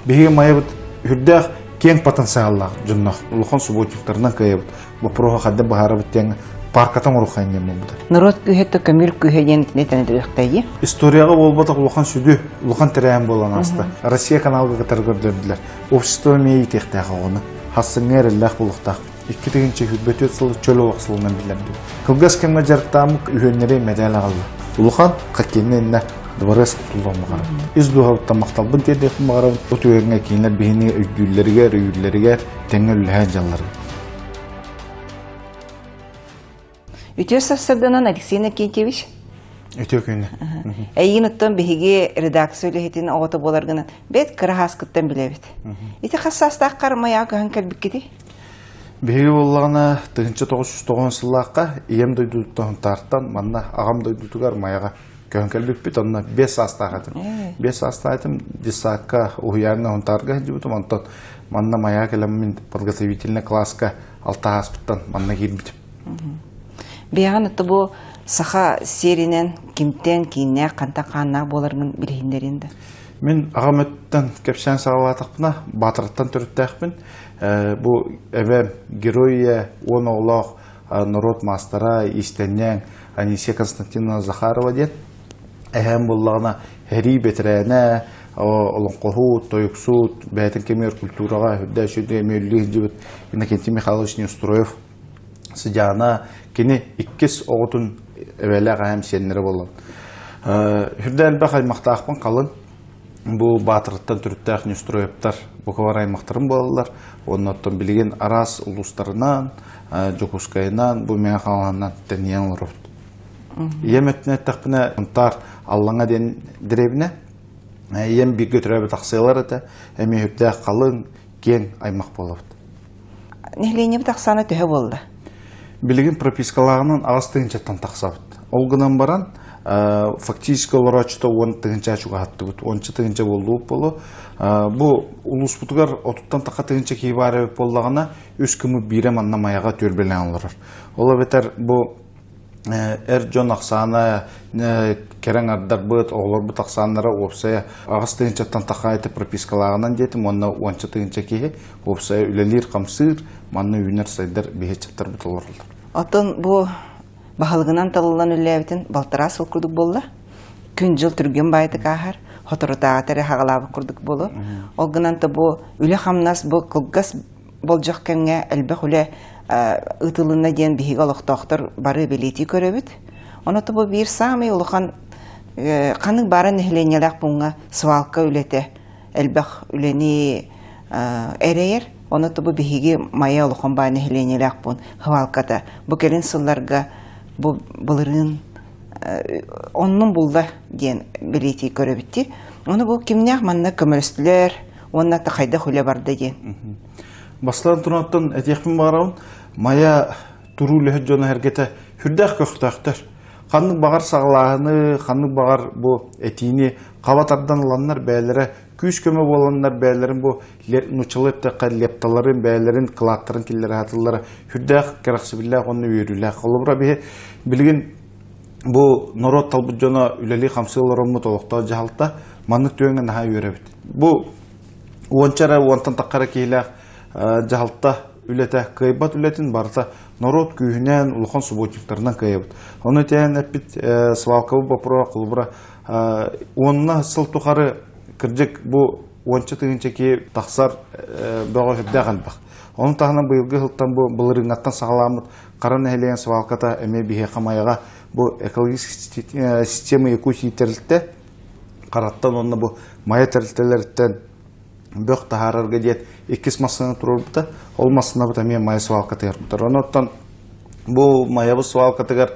Биһиги мая бут хүрдэх кең потенциаллах жоннох улухан субботниктарынан кайбыт. Бу прога хадда бахара биттен паркатан урухайны мобда. Народ күһетте көмүл күһеген нетен дөрөктәйи. Историяга болбата улухан сүдү, улухан терәм болган аста. Россия каналга катар көрдүләр. Общество мей техтәгә гына. Хассыңер Аллах булыктак. Икки дигенче хүббөтөт сыл чөлө ваксылынан биләмди. Кылгас кемгә жартамык үйөннәре медаль алды. Улухан хаккеннән дворец тулламагар. Издуга тамактал бу дедек магар өтөңгә кинләр бихини өйдүлләргә тәңгәлләр җанлар. Үтө сассабдан Алексей Накентьевич. Өтө көне. Әйин оттан биһиге редакция лехетин агыты болар гына. Бет кырахаскыттан билебит. Ите хассастак кармая көн калбиккети. Биһиге боллагына 1990 еллакка ием дойдуттан тартан манна агам дойдутугар маяга көн калбикпит онна 5 астагатым. 5 астагатым дисакка уярны онтарга жибут монтон манна мая келемин подготовительный класска алтааспыттан манна кирбит. Биян отты бу саха серинен кимтен кинне кантаканна боларгын билгендеринде. Мен агаметтен кепшен сагалатыкпына батырттан төрүттәкпин. Бу эве героя он олох народ мастера истеннен Анисия Константиновна Захарова дет. Эһем буллагына хәри бетрәнә олонкохут, тоюксут, бәйтен кемер культурага хөддә шүдә мөлли дибет. Иннокентий Михайлович Неустроев сыдяна кини 2 оғытын әвәләға һәм сеннері болған. Хүрді әлбәқ аймақтақпын қалын. Бұл батырыттан түріттәқ Неустроевтар бұқывар аймақтарын болалар. Оннаттан білген Арас ұлыстарынан, Жокускайынан, бұл мен қаланынан тәниян ұрыпты. Ем өттіне тақпына ұнтар Аллаңа ден діребіне. Ем бір көтірәбі тақсайлар әті, әме хүрдәқ қалын кен аймақ болапты. Нехлене бі тақсаны түхі болды? Билеген пропискаларынан ағыстығынша тантақсабыд. Олғынан баран, фактически оларачыта 10-тығынша чуға хатты бұд, 10-тығынша болды болу. Бұл ұлыс бұтығар 30-тығынша кейбары болдағына өз күмі бирем аннамаяға төрбелен оларар. Ола бетер бұл әр жон ақсаны керен ардар бұд, оғылар бұд ақсанлары опсая ағыстығынша тантаққа әті пропискаларынан детім, онына 10-тығынша кейі опсая үлелер қамсыр, манны үйінер сайдар бейетчеттер бұд оларылдар. Отын бұл бағалығынан талылан үләбетін балтыра сыл күрдік болды. Күн жыл түрген байды қағар, хотырыта атары хағалабы күрдік болу. Олғынан та бұл үлі қамнас бұл қылғас бол жоқ кәңе әлбәқ үлі ұтылына ден бейгі олықтақтыр бары белеті көребіт. Оны та бұл бір самый ұлыған қаның бары нәхіленелік бұңға свалқа үлеті әлбәқ үлені әрейер. Оны тұбы бігіге мая олықын бәні хіленелік бұн хвалката. Бұ келін сылларға бұлырын онның бұлда ден білеті көрібітті. Оны бұл кемнеғ манна көмірістілер, онына тақайда хүлі барды ден. Басылан тұрнаттан әтекпін бағырауын, мая тұру лөхет жоны әргеті хүрдәқ көқтәқтір. Қанның бағар сағылағыны, қанның бағар бұл әтейіне қабатардан ұланлар бәлері күш көмі боланлар бәлерін бұл нұчылып тәққа лепталарын бәлерін қылақтарын келері атылары хүрдәқ кәрақсы білі қонны өрілі қолыбыра бе білген бұл народ талбыт жона үләли қамсылар омы толықта жағалта маннық түйенген наға өребіт. Бұл уанчара уантан таққара кейлі жағалта үләті қайбат үләтін барыта народ күйінен ұлған субботниктарынан қайбат. Оны тәйін әппет свалкавы бапыра қолыбыра онына сыл тұқары кірдік бұл 10-тығынша кей тақсар бұға хүрді қалбақ. Оның тағынан бұйылғы ғылттан бұл рыңаттан сағаламыд қаран әлеген свалката әме бейе қамаяға бұл экологический система екусий тәрілтті қараттан онына бұл мая тәрілтілерден бөқ тағарарға дейт 2 масына тұрыр бұта, ол масына бұта мен мая свалката ербітір. Оныттан бұл маябы свалкатығар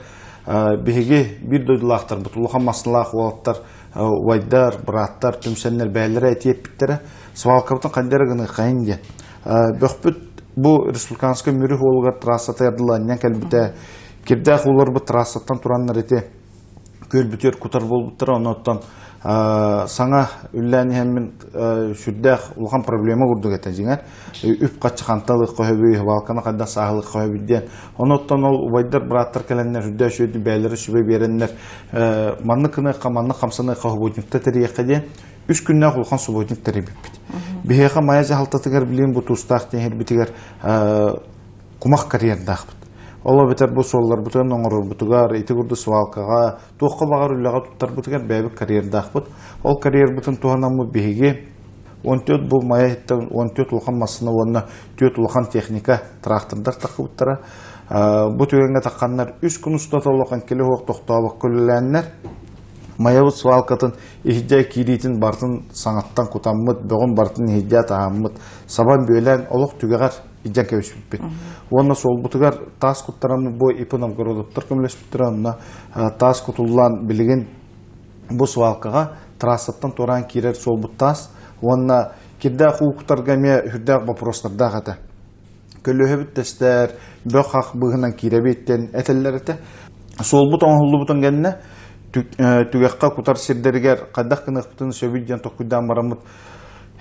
бейге бір дойдылақтар бұт, ұлыған масынлақ уалықтар, вайдар, бұраттар, түмсәнлер бәлері әтиет біттері, свалкабытын қандері ғыны қайын де. Бөқпіт бұл республиканскай мөрі олығар трассаты ерділі, нен кәлбіті кердәқ олар бұл трассаттан тұранлар әте көл бүтер күтар бол бұттыр, оныттан саңа үлләні әмін шүрдәқ ұлған проблема құрдық әтен жеңер. Үп қатшы қанталық қойбүй, валқаны қайдан сағылық қойбүйден. Оныттан ол вайдар бұраттар кәләнлер,үрдә шөйді бәлері шүбе беренлер. Манны қыны қаманны қамсаны қойбүйдіңті тәрі еқеден үш күннәқ ұлған субойдың тәрі беппеді. Бихеха мая жалтатыгар билин бу тустак теңер битигер кумак карьердахбыт. Ола бетер бу соллар бутан оңорор бутугар ити гурду свалкага тоққа багар үллага туттар бутугар бәбик карьердахбыт. Ол карьер бутан туанамы бихиге 14 бу мая 14 улхан масына онна 4 улхан техника трактордар такыбыттара. Бу төгөнгө такканнар 3 күн устаталган келе хок токтообок көлләннәр. Маябыт свалкатын ихидя киритин бартын саңаттан кутаммыт, бөгөн бартын ихидя тааммыт, сабан бөлән олық түгәгәр идя кәүшбит. Онна сол бутыгар тас куттарамны бу ипынам городоптар көмләшбиттер, тас кутуллан билеген бу свалкага трассаттан туран кирер сол бу тас, онна кирдә хукуктарга ме хүрдә вопросларда гата. Көлөһөбит тестер, бö хак быгынан киребеттен этелләрте. Сол бу тоңлу бутан генне түгәккә кутар сирдергер кадак кына бутын сөбидән токудан барамыт.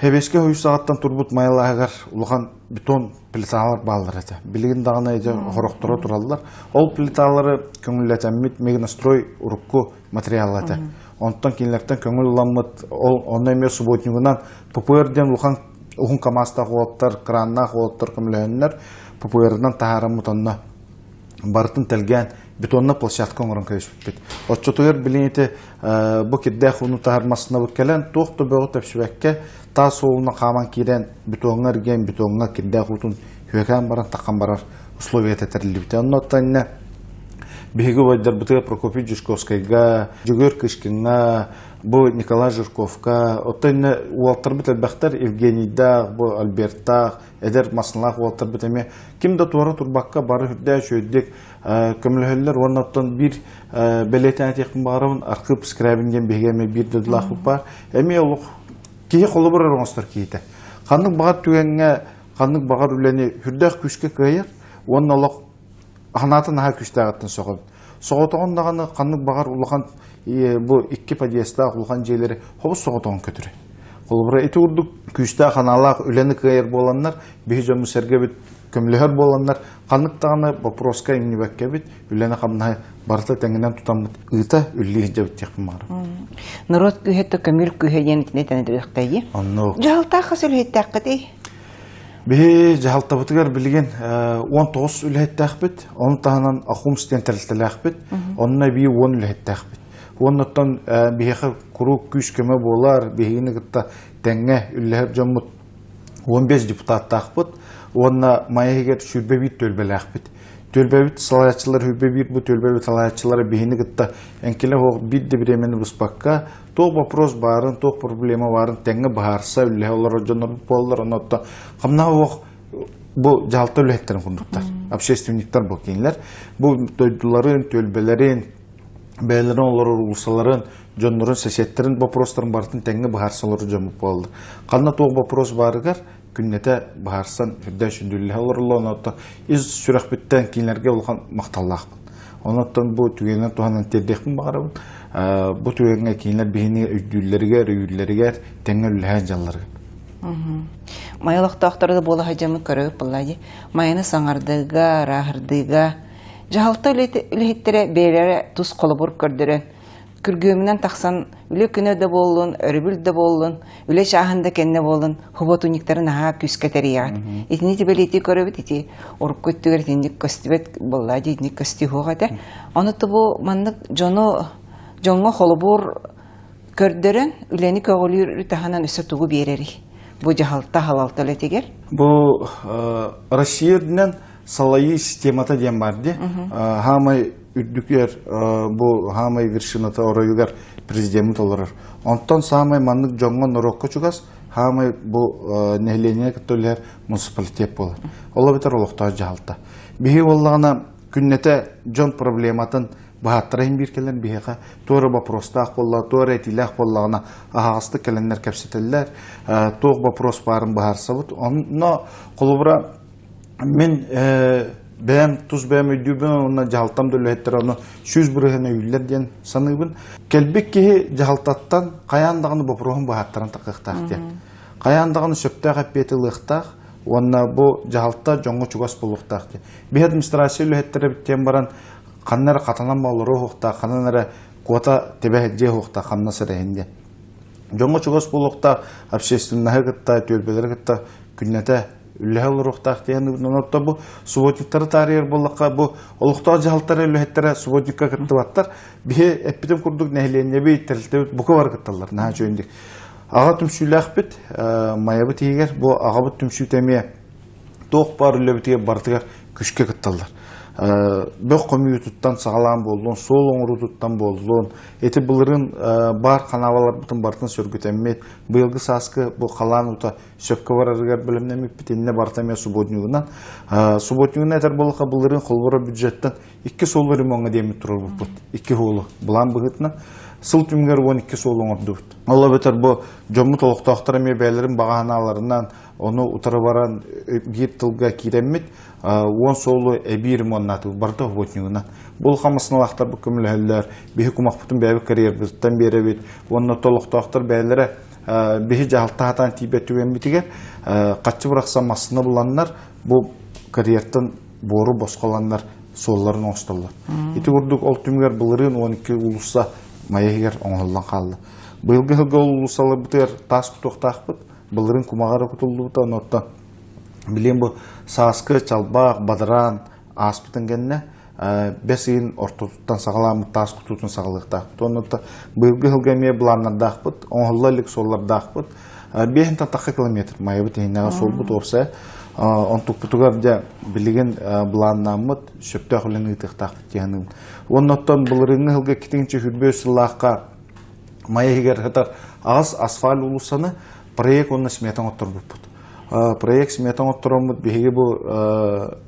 Хебеске хой сааттан турбут майлагар улган бетон плиталар баллар эте. Билген дагына эже хороктора тураллар. Ол плиталары көңүлләтәммит мегнастрой урукку материал эте. Онтан кинләртән көңүл ламмыт ол онна эме субботнигынан ППРден улган камаста холоттар, кранна холоттар көмләннәр ППРдан тахарамыт онна бартын телгән бетонна площадка оңрон кайшбит. Отчотуер билинете бу киддә хуну тахармасына бүткәлән тохты бөгө тәпшибәккә та соуна каман кирен бетоңнар ген бетонга киддә хутун хөкән баран таккан барар условия тәтерлибит. Оннотан биге вайдар бутыга Прокопий Жишковскайга, Жөгөр Кышкинга, бу Николай Жирковка, оттан уалтыр бит әлбәхтәр Евгенийда, бу Альбертта, эдер маслах уалтыр бит эме кимдә туара турбакка бары хүрдә шөйдек көмлөһөлләр оннотан бир белетән текин барып аркып скрабинген бегеме бир дәдлах бар. Эме ул кие колы бер оңостар киете. Ханның багат түгәнгә, ханның багар үләне хүрдә күшкә кыйыр, оннолык Ханатын ха күштәгәттен согып. Соготогон даганы канлык багар улган бу 2 подъездда улган җейләре хобус соготогон көтүре. Колбура ите урдук күштә ханалак үләне кыйыр боланнар, беҗә мусәргә бит көмләһәр боланнар, канлык даганы вопроска иннебәккә бит үләне хамна барта тәңгәннән тутам ыта үлли җәбит тәкмар. Народ күһәтә көмүл күһәйен тенетән директәй. Анно. Жалта хасыл һәттәкъти. Бе жалтабытыгар билген 19 үлһәттәхбит, оны таһанан ахумстен тәрелтәләхбит, онна би 10 үлһәттәхбит. Оннан бихә куру күш кеме болар, бихине гытта тәңгә үлһәп җаммут 15 депутат тахбит, онна майягә шүрбә бит төлбәләхбит. Төлбәбит салаячылар хүрбә бит бу төлбәбит салаячылар бихине гытта әнкеле хок бит дә биремен буспакка, тог вопрос барын, тог проблема барын тәңгә барса үлһә олар җоннар боллар, оннан камна хок бу жалты үлһәттерен кундуктар. Общественниктер бу кинләр, бу төйдүләрен, төлбәләрен, бәйләрен олар улсаларын, җоннарын сәсәттерен вопросларын барын тәңгә барсалар җомып болды. Канна тог вопрос барыгар күннәтә барсан хүрдә шүндүлләр оларларны из сүрәхбиттән кинләргә улган макталлак. Оннан бу түгәннән туганнан тәдәхмин барабын. Бу түгәнгә кинләр бихине үдүлләргә, рөйләргә тәңгәлләһә җалларга. Маялыкта актырды була хаҗамы көрөп буллады. Маяны саңардыга, рахырдыга. Жаһалта үлеттере бәйләре тус колыбыр көрдөрән. Күргөмнән таксан үле көне дә болын, өрбүл дә болын, үле шаһында кенне болын, хуботуниктарын ага күскәтәрият. Итни тибелети көрөбит ити, орып көттүгәр тиндик костибет буллады, итни кости хогата. Аны тубу маннык жонго холобур көрдөрән, үлени көгөлүр таханан өсө тугу берери. Бу жаһалта халалта летегер. Бу Россиядән салайы системата дигән бар ди. Хамай үддүкер бу хамай вершината орайгар президент олар. Онтон самай маннык жоңгон норокко чугас, хамай бу нехлене көтөлөр муниципалитет болар. Ола бетер олукта жаһалта. Бихи боллагына күннете жон проблематын бахаттырын биркелен бихига тора вопростах болла, тора этилах боллагына агасты келеннер кепсетеллер, тог вопрос барын бахарсабыт. Онно колубра мен бәм туз бәм өдүбен онна жалтам дөлөттер аны 100 бүрәне үлләрдән саныйбын. Келбек ки жалтаттан каяндагыны бопрохун бахаттырын такыктакты. Каяндагыны сөптә гапетилыктак, онна бу жалтта жоңго чугас булуктакты. Бе администрация үлләттер биттен баран каннар катанан баллары хукта, каннары квота тебе же хукта канна сәрәһендә. Жоңго чугас болукта общественный гытта, төлбелер гытта күннете үлләһе олорохтаах тиһэн нонотта бу субботниктары тарыйар боллакка бу олуктаа жалтары үлләһеттәре субботникка кыттыбаттар бие эппитем курдук нәһиленне бей терлте бука бар кытталар наһа жөнди ага түмшүләх бит маябы тигер бу ага бу түмшү теме тох бар үлләбитге бартыгар күшкә кытталар бөк комьютуттан сагалам болдун сол оңрутуттан болдун эти булырын бар канавалар бутун бартын сөргүтеммет быйылгы саскы бу калан ута сөпкө барарыгар билемнемик битинне бартаме субботнюгунан субботнюгуна этер болука булырын колбора бюджеттен 2 сол ремонга деми турар бут 2 холу булан быгытна сыл түмгөр 12 сол оңордубут алла бетер бу жомут толуктактар эме бээлерин баганаларынан оны утары баран бир тылга киреммит 10 солу эбир моннаты барда субботнюгунан бул хамысналактар бу көмүлһөллөр бихи кумакпутун бәбі карьербыттан беребит онно толуктактар бээлере бихи жалтаатан тибетүген битигер каччы быракса масына буланнар бу карьерден бору боскаланнар солларын оңстоллар ити курдук ол түмгөр булырын 12 улуса маягер оңоллан калды быйылгы жылга улусалы бутер тас токтакпыт булырын кумагара кутулдубута оноттон билем бу саскы чалбак бадаран аспытын генне бесин ортотуттан сагалам тас кутутун сагалыкта тонотта быйылгы жылга ме буларнардакпыт оңоллалык соллардакпыт 5 километр майыбы тейнага солбут орса он тупутугар да билеген буланнамыт шөптө хөлөн ытыктакпыт яны оннотон булырыны жылга китинче хүрбөсүллакка маягер хатар аз асфальт улусаны проект онна сметан отторбуппут проект сметан отторумут биһиги бу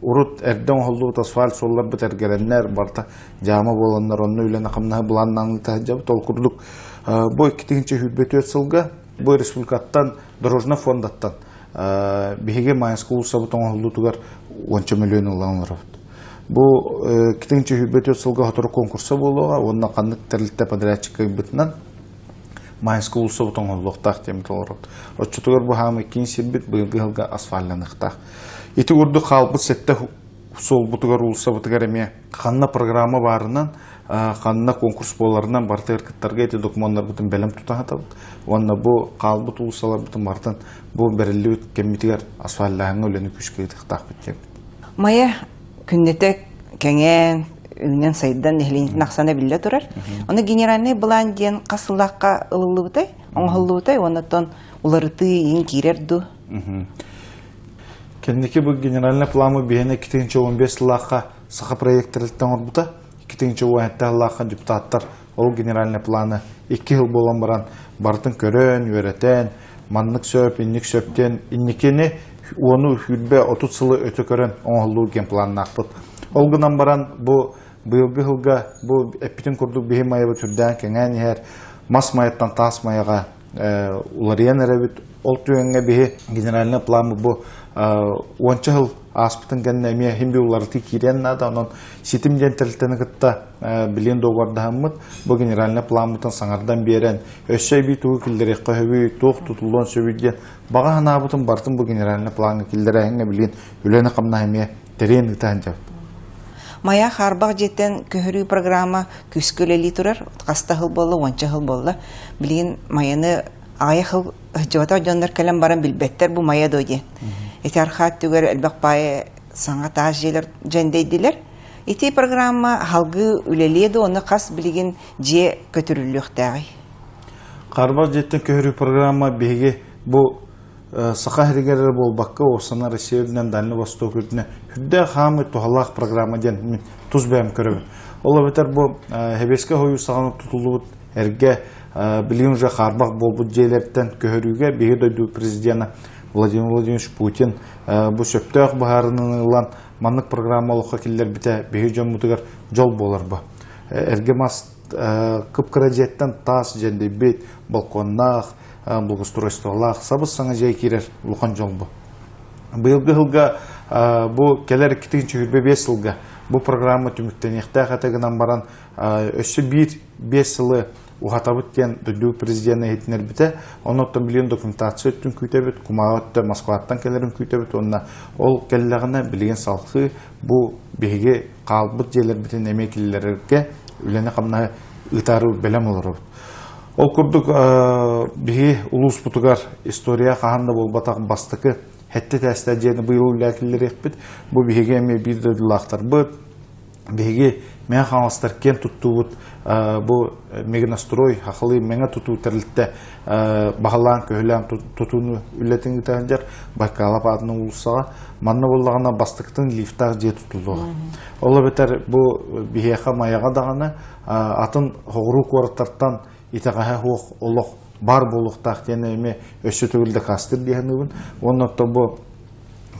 урут эрден холлубут асфальт соллар битергереннер барта жама болоннор онну үлен акымна буланнаңы тажабы толкурдук бу 2-нче хүрбөтө сылга бу республикаттан дорожный фондаттан биһиги майынскы улусабытын холлутугар 10 миллион уланлар бу 2-нче хүрбөтө сылга хатыр конкурса болуга онна кандык терлитте подрядчикка битнан майынскы улусабытын холлуктак темтолор отчутугар бу хамы кинси бит быйылгы жылга асфальтланыктак ити урду калбыт сетте сол бутугар улусабытыгар эме канна программа барынан канна конкурс боларынан барты эркиттарга эти документтар бутун белем тутатат онна бу калбыт улусалар бутун бартын бу берилүү кемитигер асфальтлааңы өлөнү күчкө тыктак бит мая күннете кеңен үнен сайдан нехлинтин аксана билле турар. Оны генеральный план ден касылакка ылылыбытай, оңголлубытай, онотон уларыты ин кирерду. Кендеки бу генеральный планы бияне 2-15 лакка саха проекттерлиттен орбута, 2-15 лакка депутаттар ол генеральный планы 2 жыл болон баран бартын көрөн, өретен, маннык сөп, инник сөптен, инникени onu hüdbe 30 sılı ötü körön oğulluğu gen planını akpıt. Olgunan baran bu bıyılgı hılga bu epitin kurduk bihi maya bütürden kengen her mas mayattan tas mayaga ulariyan erebit ol tüyenge bihi generaline planı bu 10 yıl aspıtın genne emiye himbi ularıtı kiren nada onun sitim jenteliteni gıtta bilin doğarda hamıt bu generaline planıtan sanardan beren össey bir tuğu killeri kahve tuğ tutulduğun söbüdyen bağa hanabıtın bartın bu generaline planı killeri henge bilin üleni kamna emiye tereyen gıtancab. Maya harbaq jeten köhürü programa küsköleli turar, kasta hıl bolla, 10 hıl bolla. Bilin mayаны aya hıl jota jonlar kalam baran bilbetter bu maya doje. Eter hat tüger elbaq pay sanat ajjeler jendeydiler. Iti programa halgı üleliydi onu kas bilgin je kötürülüktəği. Harbaq jeten köhürü programa begi bu Saqa herigerler bol bakka osana Rusiyadan Dальний Восток ülkene hüdde hamı tohalaq programma den tuz bem körübün. Ola beter bu hebeske hoyu sağını tutuldu erge bilince harbaq bol bu jelerden köhürüge behi doydu prezidenti Vladimir Vladimirovich Putin bu söptök baharının ilan manlık programmalıqqa killer bite behi jomutugar jol bolar bu. Erge mas kıpkıra jetten tas jende bit balkonnaq благоустройстволах сабыз саңа жай кирер лухан жол бу. Быйылгы жылга бу келер 2-5 жылга бу программа түмүктенекте хатагынан баран өссө 1-5 жылы ухатабыт кен дөдүү президент этинер бите, оноттон билген документация өттүн күйтөбүт, кумагатта Москваттан келерин күйтөбүт, онна ол келлегине билген салкы бу беге калбыт жерлер битен эмекилерге үлене камна ытары белем олору. Ол курдук биги улус бутугар история каханда болбатак бастыкы хетте тестежени быйыл үләкиллер экпит. Бу бигеге эме бирдилактар быт. Беги мен хаңастар кен туттубут бу мегнастрой хахлы менге туту терлитте багалан көйләм тутуну үллетин тәнҗәр Байкалап адының улсага манна буллагына бастыктын лифтар же тутулду. Олы бетер бу бихеха маяга даганы атын хогру квартаттан итагаха хох олох бар болуктак тене эме өсө төгүлдө кастыр дегенүбүн. Оннотто бу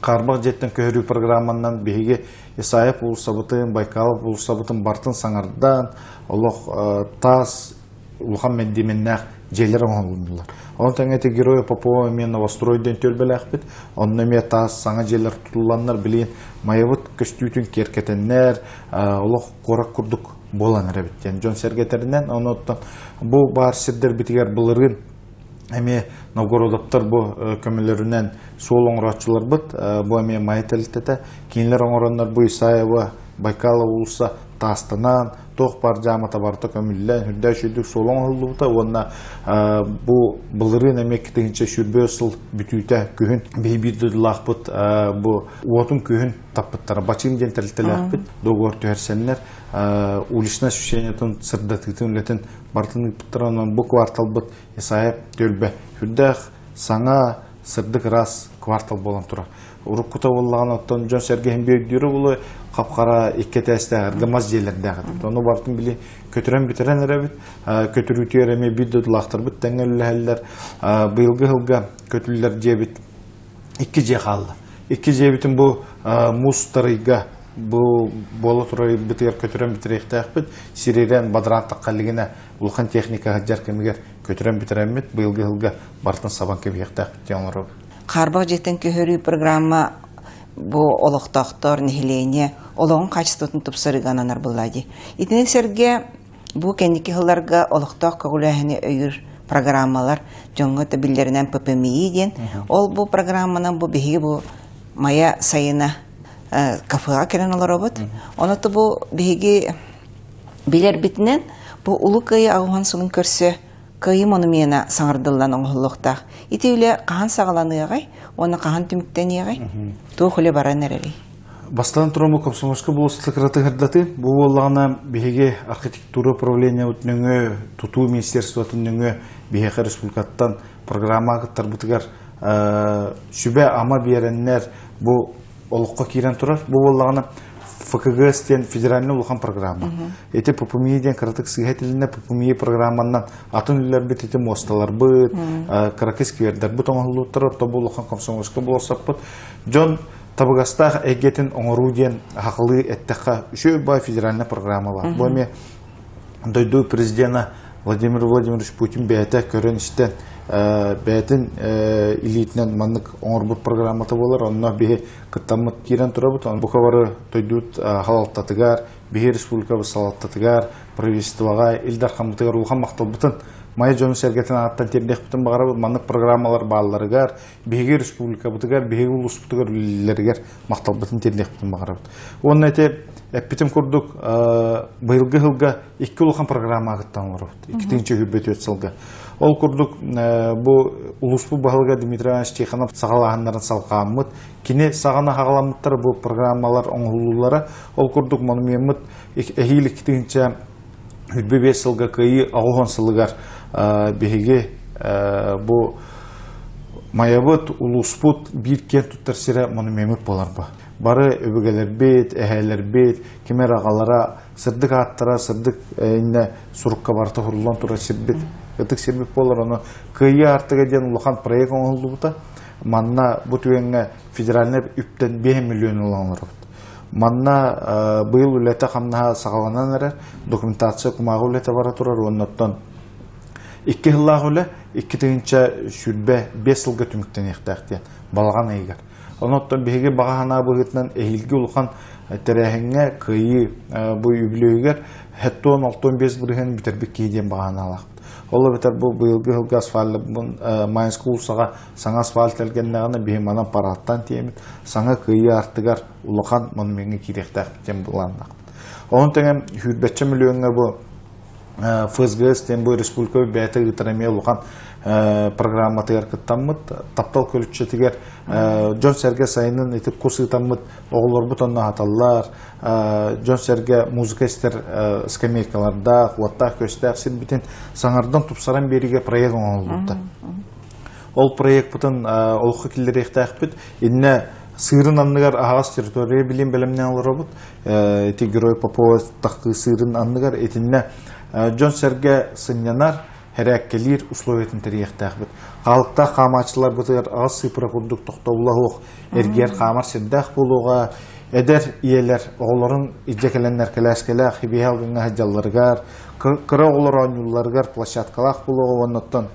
Карбак жеттен көһөрүү программанан биһиге Исаев улсабытын, Байкалов улсабытын бартын саңардан, олох тас улхан мендименнах жерлер оңолдулар. Онун таңете героя Попова мен Новостройден төлбеләхбит. Онны ме тас саңа жерлер тутулганнар билин майыбыт көстүтүн керкетеннер, олох корак курдук болан ребиттен. Жон сергетеринен оноттан бу бар сирдер битигер булырын эми Новгородоптор бу көмөлөрүнөн сол оңрачылар быт, бу эми майтелтете кинлер оңроннор бу Исаева Байкалов улса тастынан тох бар жамата барта көмүллән хүддә шүдүк сол оңлубута онна бу булырын эми китинче шүрбөсүл бүтүтә күһүн бейбирди лахпыт бу отун күһүн таппыттар бачын дентелтеләхпит догор төрсеннер уличное ощущениятын сырдатытын летен бартын путранын бу квартал быт Исаев төлбе хүддә саңа сырдык раз квартал болон тура уруккута боллаган оттон Жон Сергейин бөйдүрү булы капкара иккетесте аргамаз жерлерде агат. Ону бартын били көтөрөн битерен эребит, көтөрүтөр эми биддулактар бит теңеллерлер, быйылгы жылга көтүллөр жебит 2 же калды. 2 жебитин бу мустарыга бу боло турай битер көтөрөн битеректекпит, Сиререн Бадран таккалыгына улхан техника жар кемигер көтөрөн битеремит, быйылгы жылга бартын сабан кебектекпит жаңырып. Карбак жеттен көһөрүү программа бу олоқтақтар нехилене олоғын качествотын тупсарыгананар буллади. Итинек серге бу кенники хылларга олоқтақ көгүләһине өйүр программалар жоңго табиллеринен ППМИ ден. Ол бу программанан бу биһиги бу мая сайына кафега керен олоробот. Оноту бу биһиги билер битинен бу улукай агыган сунун көрсө кайы монумена саңардылдан оңғылықтақ. Итеуле қахан сағаланыгай, оны қахан түміктенегай, тоқылы баран әрәрей. Бастан тұрымы Комсомольска болыстық ратығырдаты, бұл болағына бігеге архитектура управления өтініңі, тұту министерствотын нүңі бігеға республикаттан программа ағыттар бұтығар сүбе ама береннер бұл олыққа кейрен тұрар. Бұл болағына ФКГ стен федеральный улхан программа. Эти ППМИ-ден кратык сыгетилине ППМИ программаннан атын үллер бит эти мосталар быт, каракис квердер бут оңолуттар то улхан Комсомольска болсаппыт. Жон табыгастах эгетин оңоруден хакылы эттеха үшө бай федеральный программа бар. Бу эми дойду президента Владимир Владимирович Путин бәйті көрін іштен бәйтін илетінен маннык оңырбұт программаты болар. Онына бейі кыттамыт керен тұра бұд. Бұқа бары тойдуыт халаттатыгар, бейі республика бұл салаттатыгар, правительствоға, илдар қамытыгар ұлған мақтал бұтын. Майя Жон Сергейтін аттан тердек бұтын бағара бұд. Маннык программалар бағаларыгар, бейі республика бұтыгар, бейі ұлыс бұтыгар үлілерігер мақтал бұтын тердек бұтын бағара бұд. Оның әте Эппитим курдук быйылгы жылга 2 улхан программа агыттан олар. 2-нче хүббет өтсылга. Ол курдук бу улуспу багылга Дмитрий Иванович Тихонов сагалаганнарын салкаммыт. Кини сагана хагаламыттар бу программалар оңулулары. Ол курдук монумент эхилик 2-нче хүббе 5 жылга кыйы агыгон сылыгар беге бу Маябыт улуспут бир кент туттарсыра монумент болар ба. Бары өбөгелер бет, әһәлер бет, кемер агалара сырдык аттара, сырдык инне сурукка барты хурулан тура сирбет. Этик сирбет болар аны кыйы артыга ден улахан проект оңолду бута. Манна бу түгенге федеральный үптен 5 миллион уланыр. Манна быйыл үлете хамна сагаланан эрер, документация кумагы үлете бара турар оннотон. 2 жылга үле 2-нче сүрбе 5 жылга түмүктен ихтактен балган эйгер. Оноттон биһиги багахана быгытнан эхилги улхан терехиңе кыйы бу үглөйгер хеттон 65 бирген битербик кейден баганалак. Олар битер бу быйылгы жылга асфальт Майнск улсага саңа асфальт келгендегene биһи манан параттан темит саңа кыйы артыгар улахан монументге киректак тем буланнак. Онун теңем 105 миллионга бу ФСГС Тембой Республика бәйті ғытыраме ұлған программа тегер кыттаммыт, таптал көлітші тегер Джон Серге сайынын етіп курс ғытаммыт, оғылар бұтонна аталар, Джон Серге музыка істер скамейкаларда, қуаттақ көстәқ, сен бітін саңардан тұпсаран беріге проект оңыл бұлды. Ол проект бұтын олқы келдер ектәқ біт, инне сырын анныгар ағас территория білен бәлемнен алыр бұд, еті Герой Попова таққы сырын анныгар етінне Джон Серге сынянар әрәккелер условиятын тәрияқтақ бұд. Қалықта қамачылар бұтығар ағыз сыпыра күрдік тоқтаулы оқ, әргер қамар сендақ болуға, әдер иелер оғыларын иджекеленнер кәләскеләқ, хибе алғынға хаджаларғар, кыры оғылар ойнуларғар площадкалақ болуға оннаттан.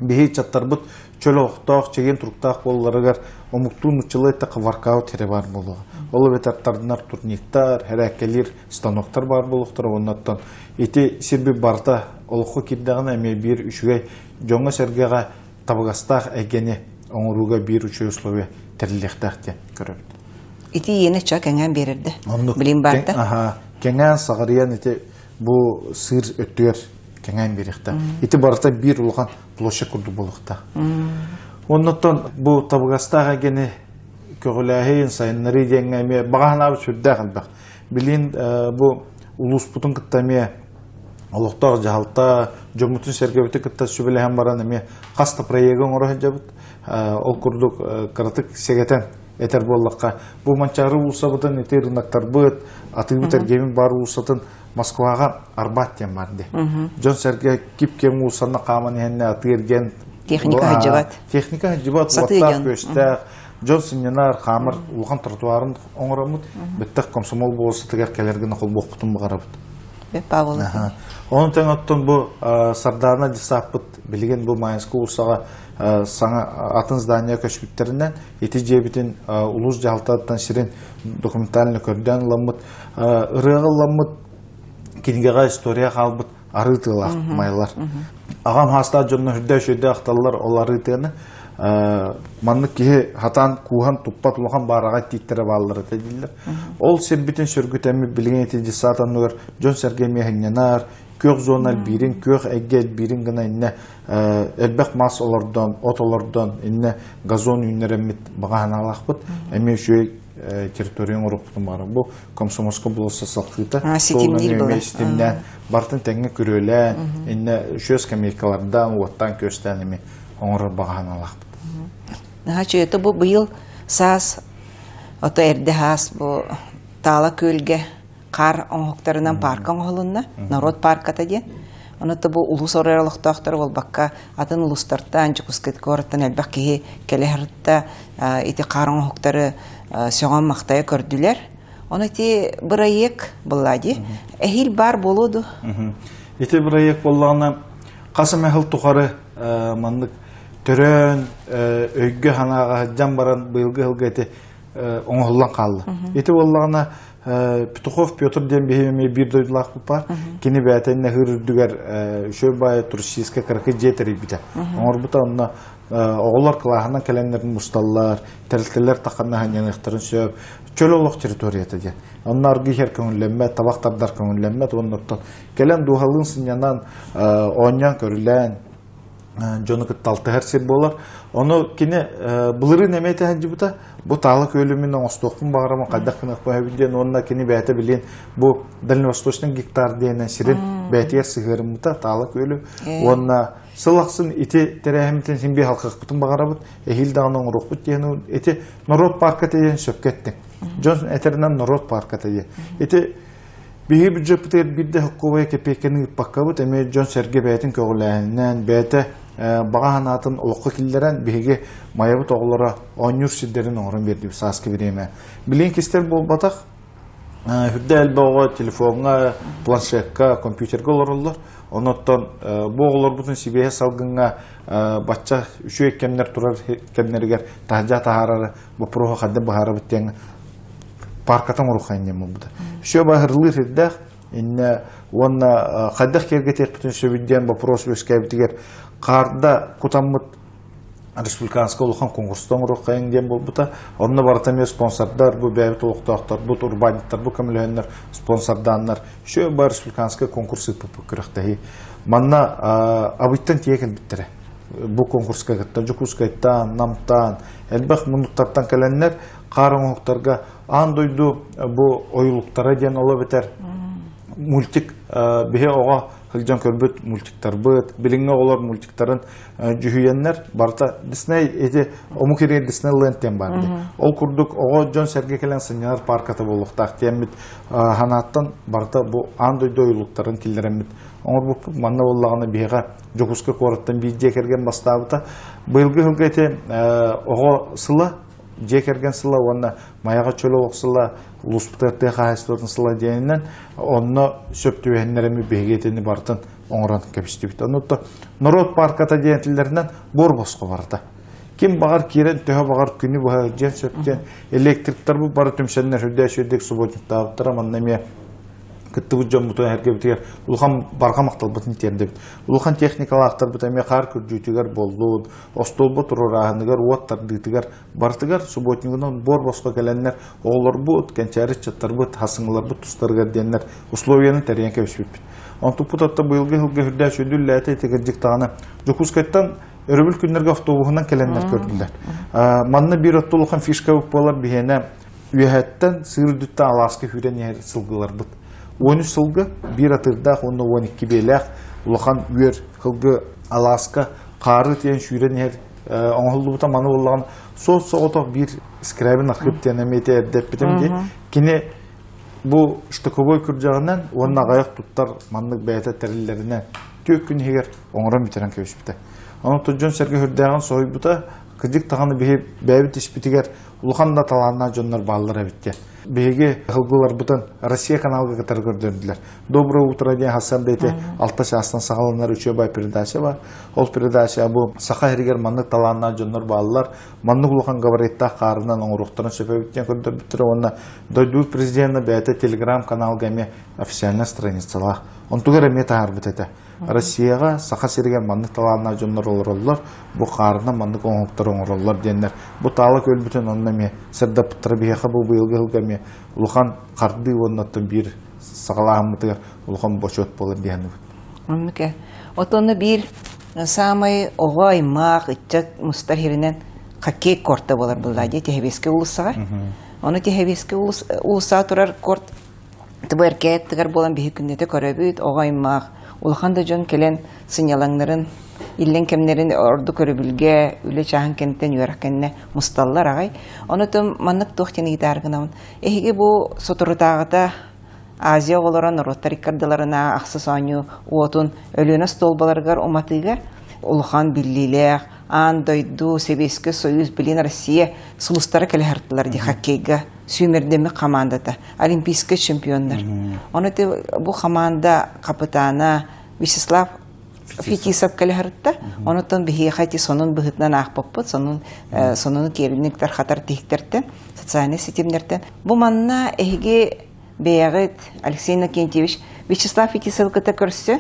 Бейі чаттар бұд чөл оқтақ, чеген тұрқтақ болуларығар, омуктуун учылы тақы варкаут хере бар болуға. Олы ветартардынар турниктар, әрәккелер станоктар бар болуқтар оннаттан. Еті сербі барда олықы кирдағын әме бір үшіге жоңға сәргеға табығастақ әгені оңыруға бір үші условия тәріліктәқте көріпті. Ити ені ча кәңән берірді. Білім барда? Кәңән сағариян еті бұл сыр өттігер кәңән беріқті. Еті барда бір ұлған площа күрді болуқта. Оннаттан бұл табығастақ әгені көгіләхейін сайынлары деңгәме баған абы сүрді қалбақ. Білін бұл улус бұтын күттәме олықтағы жағалта, жоңғытын сәргебеті күтті сөбілі баран әме қаста проегін орағын жабыт. Ол күрдік қыратық сегетен әтер болаққа. Бұл манчары ұлса бұтын әтер рынақтар бұд, аты бұтыр кемін бар ұлсатын Москваға Арбат ден барды. Жон сәрге кеп кем ұлсанна қаман әне аты ерген техника хаджибат. Техника хаджибат, уаттақ көштәқ. Джон Синьянар қамыр ұлған тротуарын оңырамыд, біттіқ комсомол болысы тігер кәлерген қол боқытын бұғарабыд. Павыл. Оның тәң оттын бұл сардарына десапыд, білген бұл майынсқы ұлсаға атын здания көшкіттерінен, еті жебітін ұлыс жағалтадыдан шерен документалыны көрден ламыд, ұрығы ламыд, кенгеға история қалбыд, арытылақ майлар. Ағам хаста жонны хүрді шөйді ақталылар ол арытығыны, манны кеге хатан кухан туппат улахан бараға титтері балылары тәділдер. Ол себбітін сүргітәмі білген етеді сатанығыр Джон Серге мехенненар, көк зонал бірін, көк әггет бірін гына инне әлбәқ мас олардан, от олардан, инне газон үйнерімет бағахан алақ бұд, әме үшөй территорияң ұрықпытын бары. Бұл комсомолска болысы саққыта. Сетімдер бұл. Сетімден бартын тәңі көрелән, инне үшөз камейкалардан, уаттан көстән еме оңыры бағахан алақ бұд. Чөйті бұл бұйыл саас, ото әрді хас бұл тала көлге қар оңықтарынан парк оңғылынна, народ парката ден. Онытты бұл ұлыс орайлықтақтар ол баққа атын ұлыстартан, жүкіскет көріттен әлбәқ кейі кәліғірітті еті қар оңықтары соған мақтайы көрділер. Оны те бір айек бұллади. Әхіл бар болуды. Еті бір айек болуғана қасым әхіл тұқары мандық түрін өйгі ханаға жан баран бұйылғы ғылғы еті оңғылан қалды. Еті болуғана Петухов Петр ден бейеме бір дойдылақ бұпар, кені бәтәніне ғырдігер шөй бай турсийска қырқы жетері біті. Оңыр бұта онына оғылар қылағынан кәлемдерін мұсталлар, тәрілтелер таққанна ханянықтарын сөп, чөл олық территорията де. Онына арғы хер көңілленмет, табақтардар көңілленмет, онырттан кәлем дуғалын сынянан оңян көрілен, жоны күтталты әрсер болар. Оны кені бұлыры немейті әнжі бұта, бұл талық өлімінің остоқпын бағырама қайдақ қынық бәйбінден, онына кені бәйті білен бұл Дальневосточның гектар дейінен сирен бәйтер сығырым бұта, талық өлі. Онына сылақсын еті тәрәхімтен сенбей халқық бұтын бағыра бұд, әхіл дағының ұруқ бұд дейін, еті Народ парката дейін сөпкеттің. Джонсон әтерінен Народ парката дейін. Еті бейі бюджет бұтыр бірді хұққыбай кепекенің ұппаққа бұд, әме Джон Серге бәйтін көғіләйінен бәйті бағахан атын ұлыққы келдерін бейге майабыт оғылары оңыр сиддерін оңырын берді сасқы береме. Білен кестер бұл батақ, хүрді әлбі оға телефонға, планшетқа, компьютерға оларылар. Оныттан бұл оғылар бұтын себейе салғынға батча үші кемнер тұрар кемнергер тағжа тағарары бұл пұруға қадды бағары біттен паркатан ұрықайын дем бұлды. Үші бағырлыр еддәқ, оны қаддақ керге тек бүтін сөбідден бұл пұрос өскәбітігер қарда құтамыт республиканская улахан конкурстан уроккайын дем болбута. Онна бартаме спонсордар, бу бәбит улуктактар, бу урбаниттар, бу көмөлөннөр спонсорданнар. Шо бар республиканская конкурсы пупукрахтаhi. Манна абыттан тиекен биттере. Бу конкурска гытта жукускайттан, намтан, элбах мундуктардан келеннер карын октарга андойду бу оюлуктара ден ола бетер. Мультик бихе ога хылжан көрбөт мультиктар быт, билиңе олар мультиктарын жүхүйеннер барта Дисней эти омукерен Диснейлендтен барды. Ол курдук ого жон серге келен сынялар парката болуктак темит ханаттан барта бу андойду оюлуктарын килдеремит. Оңор бу манна боллаганы бихе жокуска кораттан бийже керген бастабыта быйылгы хылгете ого сыла жекерген сыла онна маяга чөлө оксыла улуспутарты хайстатын сыла дейинен онно сөптүбеннереми бегетени бартын оңран кепистибит. Онутта народ парката дейинтилеринен борбоско барда. Ким багар кирен төһө багар күнү бу жен сөптен электриктер бу бары түмсеннер хөдөшөдүк субботуктаптыр маннаме кыттыбы жомуту эргебитер улхан барга мактал бутун темдеп улхан техникалактар бутаме кар күржүтүгөр болду остолбо турурааныгар уаттар дытыгар бартыгар субботугунан борбоско келеннер оолор бу кенчери чаттар бу хасыңлар бу тустарга деннер условияны тереңке өшүп онту путатта быйылгы хылгы хүрдәш өдүлләте тегердик тагына жокускайттан өрөбүл күннөргө автобусунан келеннер көрдүлөр манны бир оттулухан фишка болар бихене үһәттен сырдытта аласка хүрен яр сылгылар бут 13 сылгы bir атырдақ, оны 12 беләқ, улахан үйер қылғы Аласка, қары тен шүйрен оңғылды бұта маны болған сол соғытақ бір скрабын ақып тенеметі әрдеп бітімде. Кені бұл штыковой күржағынан, оның ағаяқ тұттар манлық бәйті тәрілерінен төк күн егер оңыран бітерен көш біті. Оның тұджон сәрге хүрдәғын сойы бұта, қыдық тағаны бәйбіт іспітігер улахан да таланына жонлар балылар әбітті. Беге хылгылар бутан Россия каналга катар көрдүрлөр. Доброе утро ден Хасан дейте 6 частан сагаланар үчөбай передача бар. Ол передача бу сака хергер маннык таланына жоннор балалар маннык улахан габаритта карынан оңуруктарын сөпөбүттен көрдүрүптүр. Онна дойду президентна бете телеграм каналга ме официальная страницалар. Онтугар мета арбитете. Россияга сака сергер маннык таланына жоннор олорлор, бу карына маннык оңуктар оңорлор деннер. Бу таалык өлбүтөн онна ме сырдаптыр бияха бу быйылгы ме улахан карды оннаттан бир сагалаамытыгар улахан бочот болар дияны. Оннуке. Отонны бир самай огой мак итчак мустар хиринен хоккей корта болар буллади техебеске улусага. Оны техебеске улуса турар корт тберкет тигар болан бихи күннете көрөбүт огой мак улахан да жон келен сынялаңнарын Иллен кемнерин орду көрөбүлге үле чахан кенттен юракенне мусталлар агай. Онутум маннык тохтени гитаргынан. Эһиге бу соторутагыта Азия олорон ротариккардыларына аксы сооню уотун өлөнө столбаларгар уматыгар улхан биллилер андойду Себеске Союз билин Россия сулустары келехартылар ди хоккейга сүймердеме командата олимпийский чемпиондар. Онуте бу команда капитаны Вячеслав Фетисов келехартта, онуттан бихихати сонун быхытнан ахпаппыт, сонун керівниктер хатар тихтерттен, социальный сетемдерден. Бу манна эһиге бейагыт Алексей Накентьевич Вячеслав Фетисов кыта көрсө,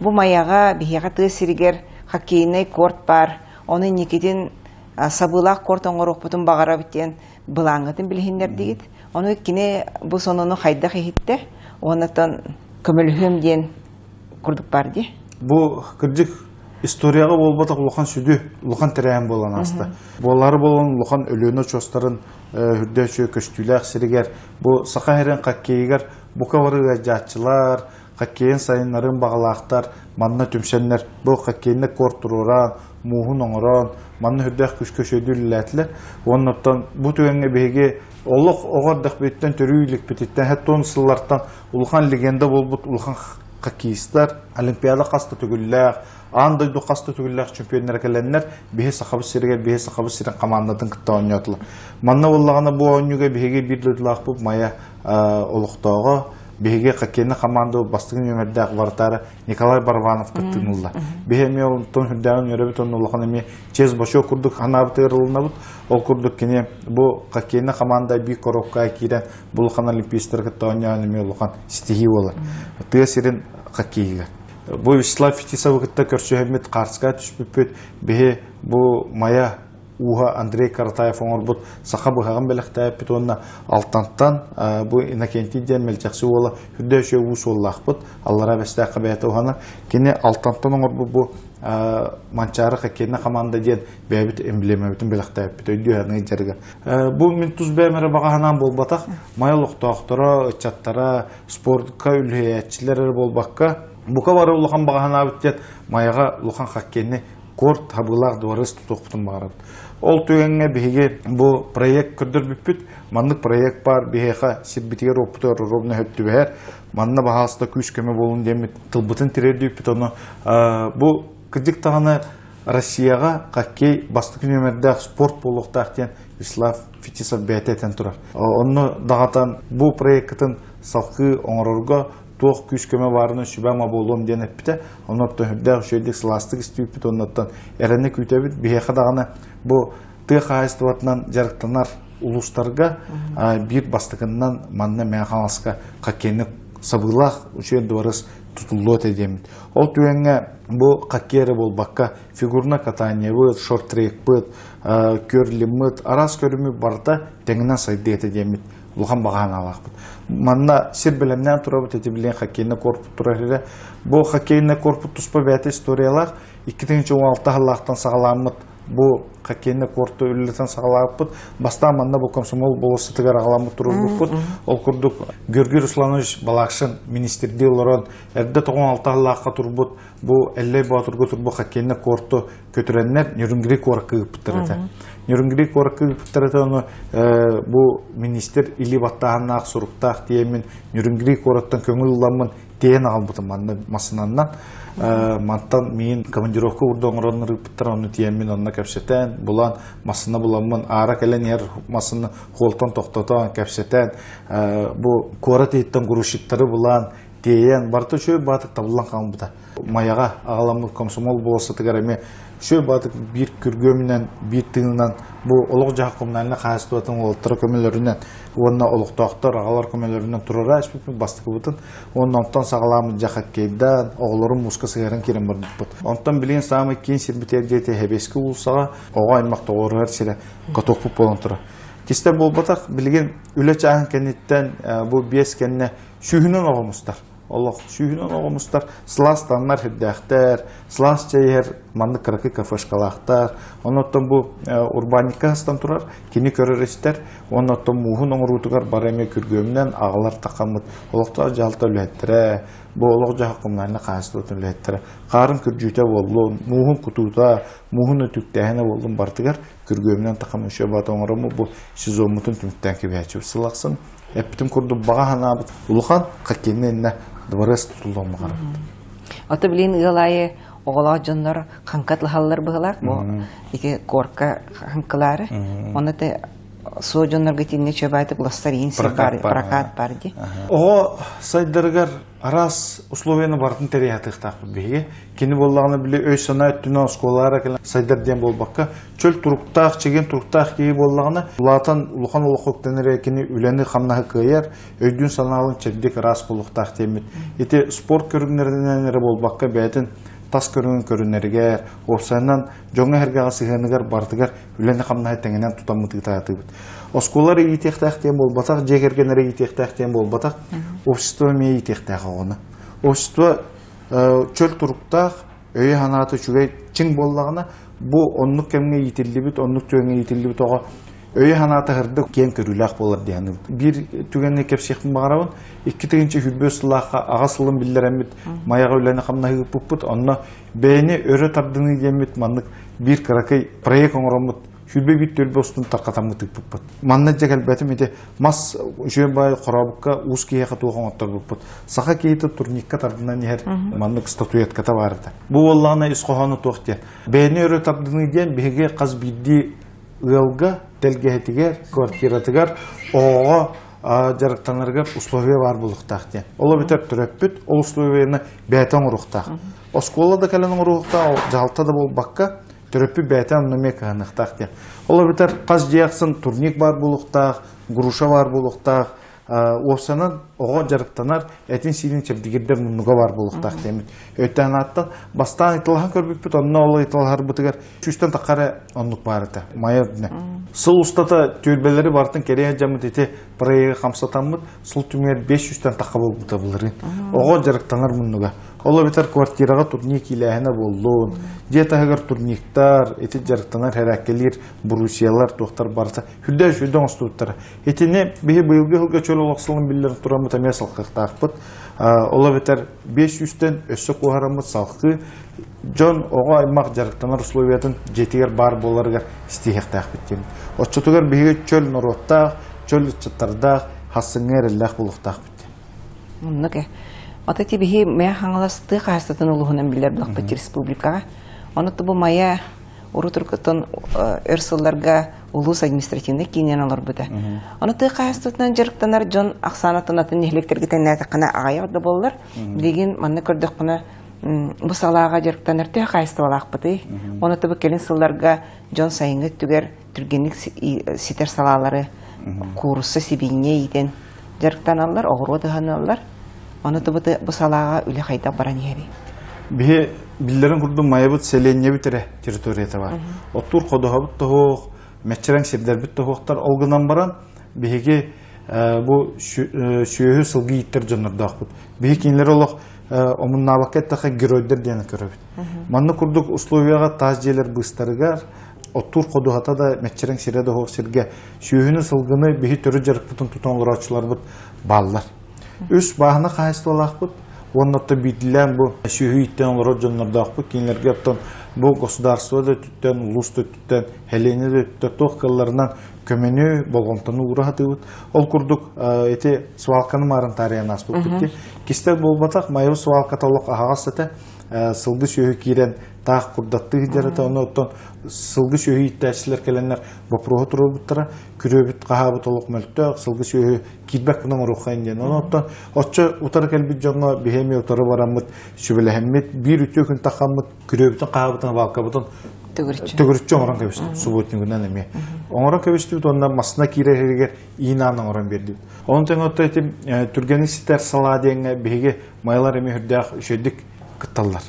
бу маяга бихига тыысиригер хоккейный корт бар, оны никеден сабылақ корт оңорок бутун багара биттен былаңытын билхиндер дигит. Оны кине бу сонуну хайдах эхитте, онуттан көмөлүхөм ден курдук бар ди. Бу кырдык историяга болбата улахан сүдү, улахан терәен болан асты. Болары болан улахан өлөнө чостарын хүрдөчө көчтүләк сиригер, бу сакаһерен хоккейгер, бу каварыга жатчылар, хоккейн сайыннарын багалактар, манна түмсеннер, бу хоккейне кортуруран, муһун оңорон, манна хүрдөх көчкөшөдүлләтлер. Оннан бу төгөнгө беге олох огордак беттен төрүйлүк беттен хаттон сыллартан улахан легенда болбут улахан хоккеисттер олимпиада касты түгүлләр, андайду касты түгүлләр чемпионнар келеннер бихе сахабы сиргер, бихе сахабы сирен командатын кытта ойнатылар. Манна боллаганы бу ойнуга бихеге бирдилак бу мая олуктоого бихеге хоккейны команда бастыгын өмөрдәк бартары Николай Барванов кыттынылла. Бихе ме тон хүрдән өрөбүт онлуканы ме чез бошо курдук ханабытырылына бут. Ол курдук кине бу хоккейны команда би коробка кирен бул олимпийстер кытта ойнаганы ме улухан стихи болар. Тысырын хоккейге. Бу Вячеслав Фетисов гытта көрсөһөммит Карска түспүппүт бе бу мая уха Андрей Каратаев оңорбут саха быхаган белектәппит онна алтантан бу Иннокентий ден мелчаксы ола хүддөшө ус оллахпыт Аллара бестә кабаяты ухана кине алтантан оңорбу бу манчары хоккейна команда ден бәбит эмблемебитин белектәппит өйдүһәне жерге бу мен туз бәмере баганан болбатак майлыктактара чаттара спортка үлһәчиләр болбакка бука бары улахан багана биттет маяга улахан хоккейне корт табылар дворыс тутуктун барып. Ол төгенге биге бу проект көрдөр бүппүт. Мандык проект бар бихеха сиббитигер оптор ровно хөттүбер. Манна бахаста күч көмө болун демит тылбытын тирердүппүт оны. Бу кыдык таганы Россияга хоккей бастык нөмерде спорт болуктактен Вячеслав Фетисов бететен турар. Онны дагатан бу проекттин салкы оңорорго тоқ күш көмө барыны шүбәма болуым денеппіте. Оннаттан хүбдәғ шөйдік сыластық істейіппіт. Оннаттан әрәні күйтәбіт. Бейеқі дағаны бұл тық айыстыватынан жарықтанар ұлыстарға бір бастығынан манна мәңқанасқа қаккені сабылақ үшен дұварыз тұтылу өтедемін. Ол түйенге бұл қаккері бол баққа фигурна катания бұд, шорт-трек бұд, көрлі мұд, арас көрімі барда тәңінен сайды етедемін. Улхан баган алакпыт. Манна сир белемнән турабыт эти билен хоккейны корпус турары. Бу хоккейны корпус туспа бәте историялар 2016 еллардан сагаламыт. Бу хоккейны корту үллетен сагаламыт. Баста манна бу комсомол болысы тигәр агаламыт турбыт. Ол курдук Георгий Русланович Балакшин министрди олорон эрдә 16 елларга турбыт. Бу 50 батырга турбу хоккейны корту көтөрәннәр Нюрнберг коркы битерде. Нюрнберг коркы битерде бу министр или баттаанак суруктак диемен Нюрнберг короттан көңүл ламын тен албытым манна масынаннан мантан мен командировка урдоңроннор биттер аны диемен онна кепсетен булан масына буламын ара келен ер масыны холтон токтотон кепсетен бу корат еттен грушиттары булан тен барты чөй батык табылган калбыта маяга агаламы комсомол болса тегереме шөй батык бир күргөмүнөн бир тыгынан бу олуг жакымнарына кайсытатын олтур көмөлөрүнөн онна олуктоктор агалар көмөлөрүнөн турара эспип бастыкы бутун оннан сагаламы жакаккейдан оголорун муска сыгарын керен бардык. Онтан билген самый кийин сербитердете хебески улсага ого аймакта оргар сире котопуп болон тура. Кисте болбатак билген үлө чагын кенеттен бу бес кенне шүйүнөн огомустар. Allah şühünün oğumuzlar, sılastanlar hüddəxtər, sılas çəyər, manlı kırıkı kafışqalaqtar. Ondan bu urbanika hastan turar, kini körür istər. Ondan muhun oğrutuqar barəmə kürgömdən ağlar taqamıd. Olaqda jalta üləttirə, bu olaq jaqımlarına qaysıdın üləttirə. Qarın kürcüytə olun, muhun kutuda, muhun ötüktəhənə olun bartıqar, kürgömdən taqamın şöbat oğramı bu sizomutun tümüttən kibiyəçib sılaqsın. Эптим курду багана улухан хоккейнен дворес тутулдом багара. Ата билин ылайы огола жоннор ханкатлахаллар быгалар, бу ике корка ханкалары. Оны те соо жоннор гетинге чөбайты гластарин сибар прокат барди. Ого сайдыргар арас условияны бартын терияттыктак биге. Кини боллаганы биле өй санаат түнө школалар келен сайдар ден болбакка чөл туруктак чеген туруктак кии боллаганы улатан улухан улукоктенере кини үлени хамнахы кыяр өйдүн саналын чеддик арас болуктак темит. Эти спорт көрүнөрүнөн болбакка бетин тас көрүнөрүгө опсанан жоңа хергага сыгыныгар бартыгар үлени хамнахы теңенен тутамыты таатыбыт. Осколар итехтак тем болбатак жегергенере итехтак тем болбатак общество ме итехтак оны. Общество чөл туруктак өй ханаты чүгөй чиң боллагына бу оннук кемге итилибит, оннук төгөнгө итилибит ого өй ханаты хырды кен көрүлак болор дегени. Бир түгөнне кепсехтин багарабын, икки тегинче хүбөсүлакка агасылын биллеремит, маяга үлени камна хыппут, онно бейни өрө тардыны демит мандык бир каракай проект оңромут Şübbe bir tölbe ostun tarqatamı tıkpıpпыт. Manna jegel бәтім ете мас жөн бай қорабыққа уыз кейеға туған оттар бұппыт. Сақа кейті турникка тардынан ехер манны статуятката барды. Бұл олағына исқоғаны тоқты. Бәйіне өрі тардыны ден беге қаз бидді ұялға, тәлгетігер, квартиратығар, оға жарықтанырғар условия бар бұлықтақ. Ола бітер түрәппіт, ол условияны бәйтен ұрықтақ. Оскола да кәлінің ұрықтақ, жалта да бол баққа, Төрөппү бәтән нөмек анықтақ де. Ола бітер қаз жияқсын турник бар болуқтақ, груша бар болуқтақ, Осанан оға жарықтанар әтін силин чебдигердер мұнуға бар болуқтақ демет. Өттен аттан бастан итылған көрбік біт, онына олы итылғар бұтығар чүстен тақары онлық барыты. Майя дүне. Сыл ұстата төлбелері бартын керея жамыт ете проегі қамсатамыд, сыл түмер 500-тен таққа бол бұта бұлырын. Оға жарықтанар мұнуға. Ола бетер квартираға турник иләһенә болуын, жетағығар турниктар, еті жарықтанар әрәкелер, бурусиялар, тоқтар барса, хүлді оңыстуыттары. Етіне бейі бұйылғы ғылға чөл олақсылын білдерін тұрамы тәмия салқықтақпыд. Ола бетер 500-тен өссі қоғарамы салқы, жон оға аймақ жарықтанар условиятын жетігер бар боларығар істейхтақ біттен. Отчытығар бейі чөл нұроттақ, чөл үтчіттардақ, хасыңер әлләқ болуқтақ біттен. Ата тибихи мая хаңаласты қастатын улуғынан білер бұлақпатты республикаға. Оны тұбы мая ұры тұрқытын өрсылларға улус административный кейінен алыр бұды. Оны ты қастатынан жарықтанар жон ақсанатын атын нехлектерге тәнәті қына ағайырды болылар. Деген манны көрдік қына бұсалаға жарықтанар ты қасты балақ бұды. Оны тұбы келін сылларға жон сайынғы түгер түргенік ситер салалары курсы себейіне еден жарықтаналар, оғыру дұғаналар. Оны тұбыты бұсалаға үлі қайда баран ері. Бе білдерін күрді майабыт селенне бітірі территорията бар. Оттур қодыға бұтты хоқ, мәтчерен сердер бітті хоқтар олғынан баран, беге бұл шүйі сылғы еттер жонырдақ бұд. Беге кейінлер олық омын набақеттіға геройдер дені көрі бұд. Манны күрдік условияға таз желер бұстарығар, оттур қодығата да мәтчерен середі хоқ серге шүйіні сылғыны беге түрі жарық бұтын тұтан ұлырачылар бұд баллар. Үс бағына қайысты олақ бұд. Оннатта бейділен бұл шүйі иттен олар жонырдақ бұд. Кейінлерге аптан бұл государство да түттен, ұлыс да түттен, хәлені да түттен тоққаларынан көмені болғымтаны ұғыраты бұд. Ол күрдік әте суалқаны марын тариян ас бұд бітті. Кестер бол батақ майы суалқаталық ағағас әті сылғы шүйі кейрен тақ құрдатты ғидерді. Оны оттан сылғы шүйі иттәшілер кәленлер бұпруғы тұру бұттыра, күребіт қаға бұтылық мөлттіғ, сылғы шүйі кейдбәк бұнан ұрыққайын ден. Оны оттан отчы ұтары кәлбіт жоңға бігеме ұтары барамыд, шүбіләхеммет, бір үтті күн тақамыд, күребітін қаға бұтын, балқа бұтын түгірітші оңыран көбісті, субботин күннен әме. Оңыран көбісті бұд, онда масына кейрегер иінанын оңыран берді. Оның тәң отта етім, түргені ситер сала дейінгі беге майлар әме хүрдіғ үшедік кытталар.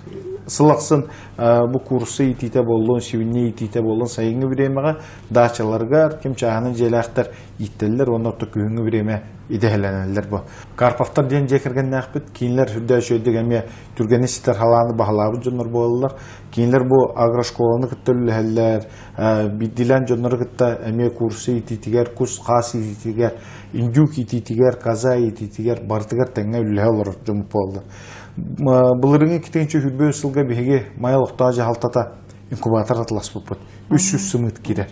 Сылақсын бұл курсы итите болуын, сивинне итите болуын сайынғы біремеға дачаларғар, кем чағының желақтар иттелер, оны отты күйіңгі біреме идеәләнелер бұл. Карпафтар ден жекірген нәқпіт, кейінлер хүрді өшөйдік әме түргені ситер халаны бағалабы жоныр болылар. Кейінлер бұл агрошколаны күттілі әлілер, бидділен жоныры күтті әме курсы ититігер, курс қас ититігер, индюк ититігер, каза ититігер, бартығар тәңе үлі олар жомып болды. Бұлырыңы кетенші хүрбе сылға беге майал ұқтағы халтата инкубатор атылас бұппыд. 300 сымыт керер.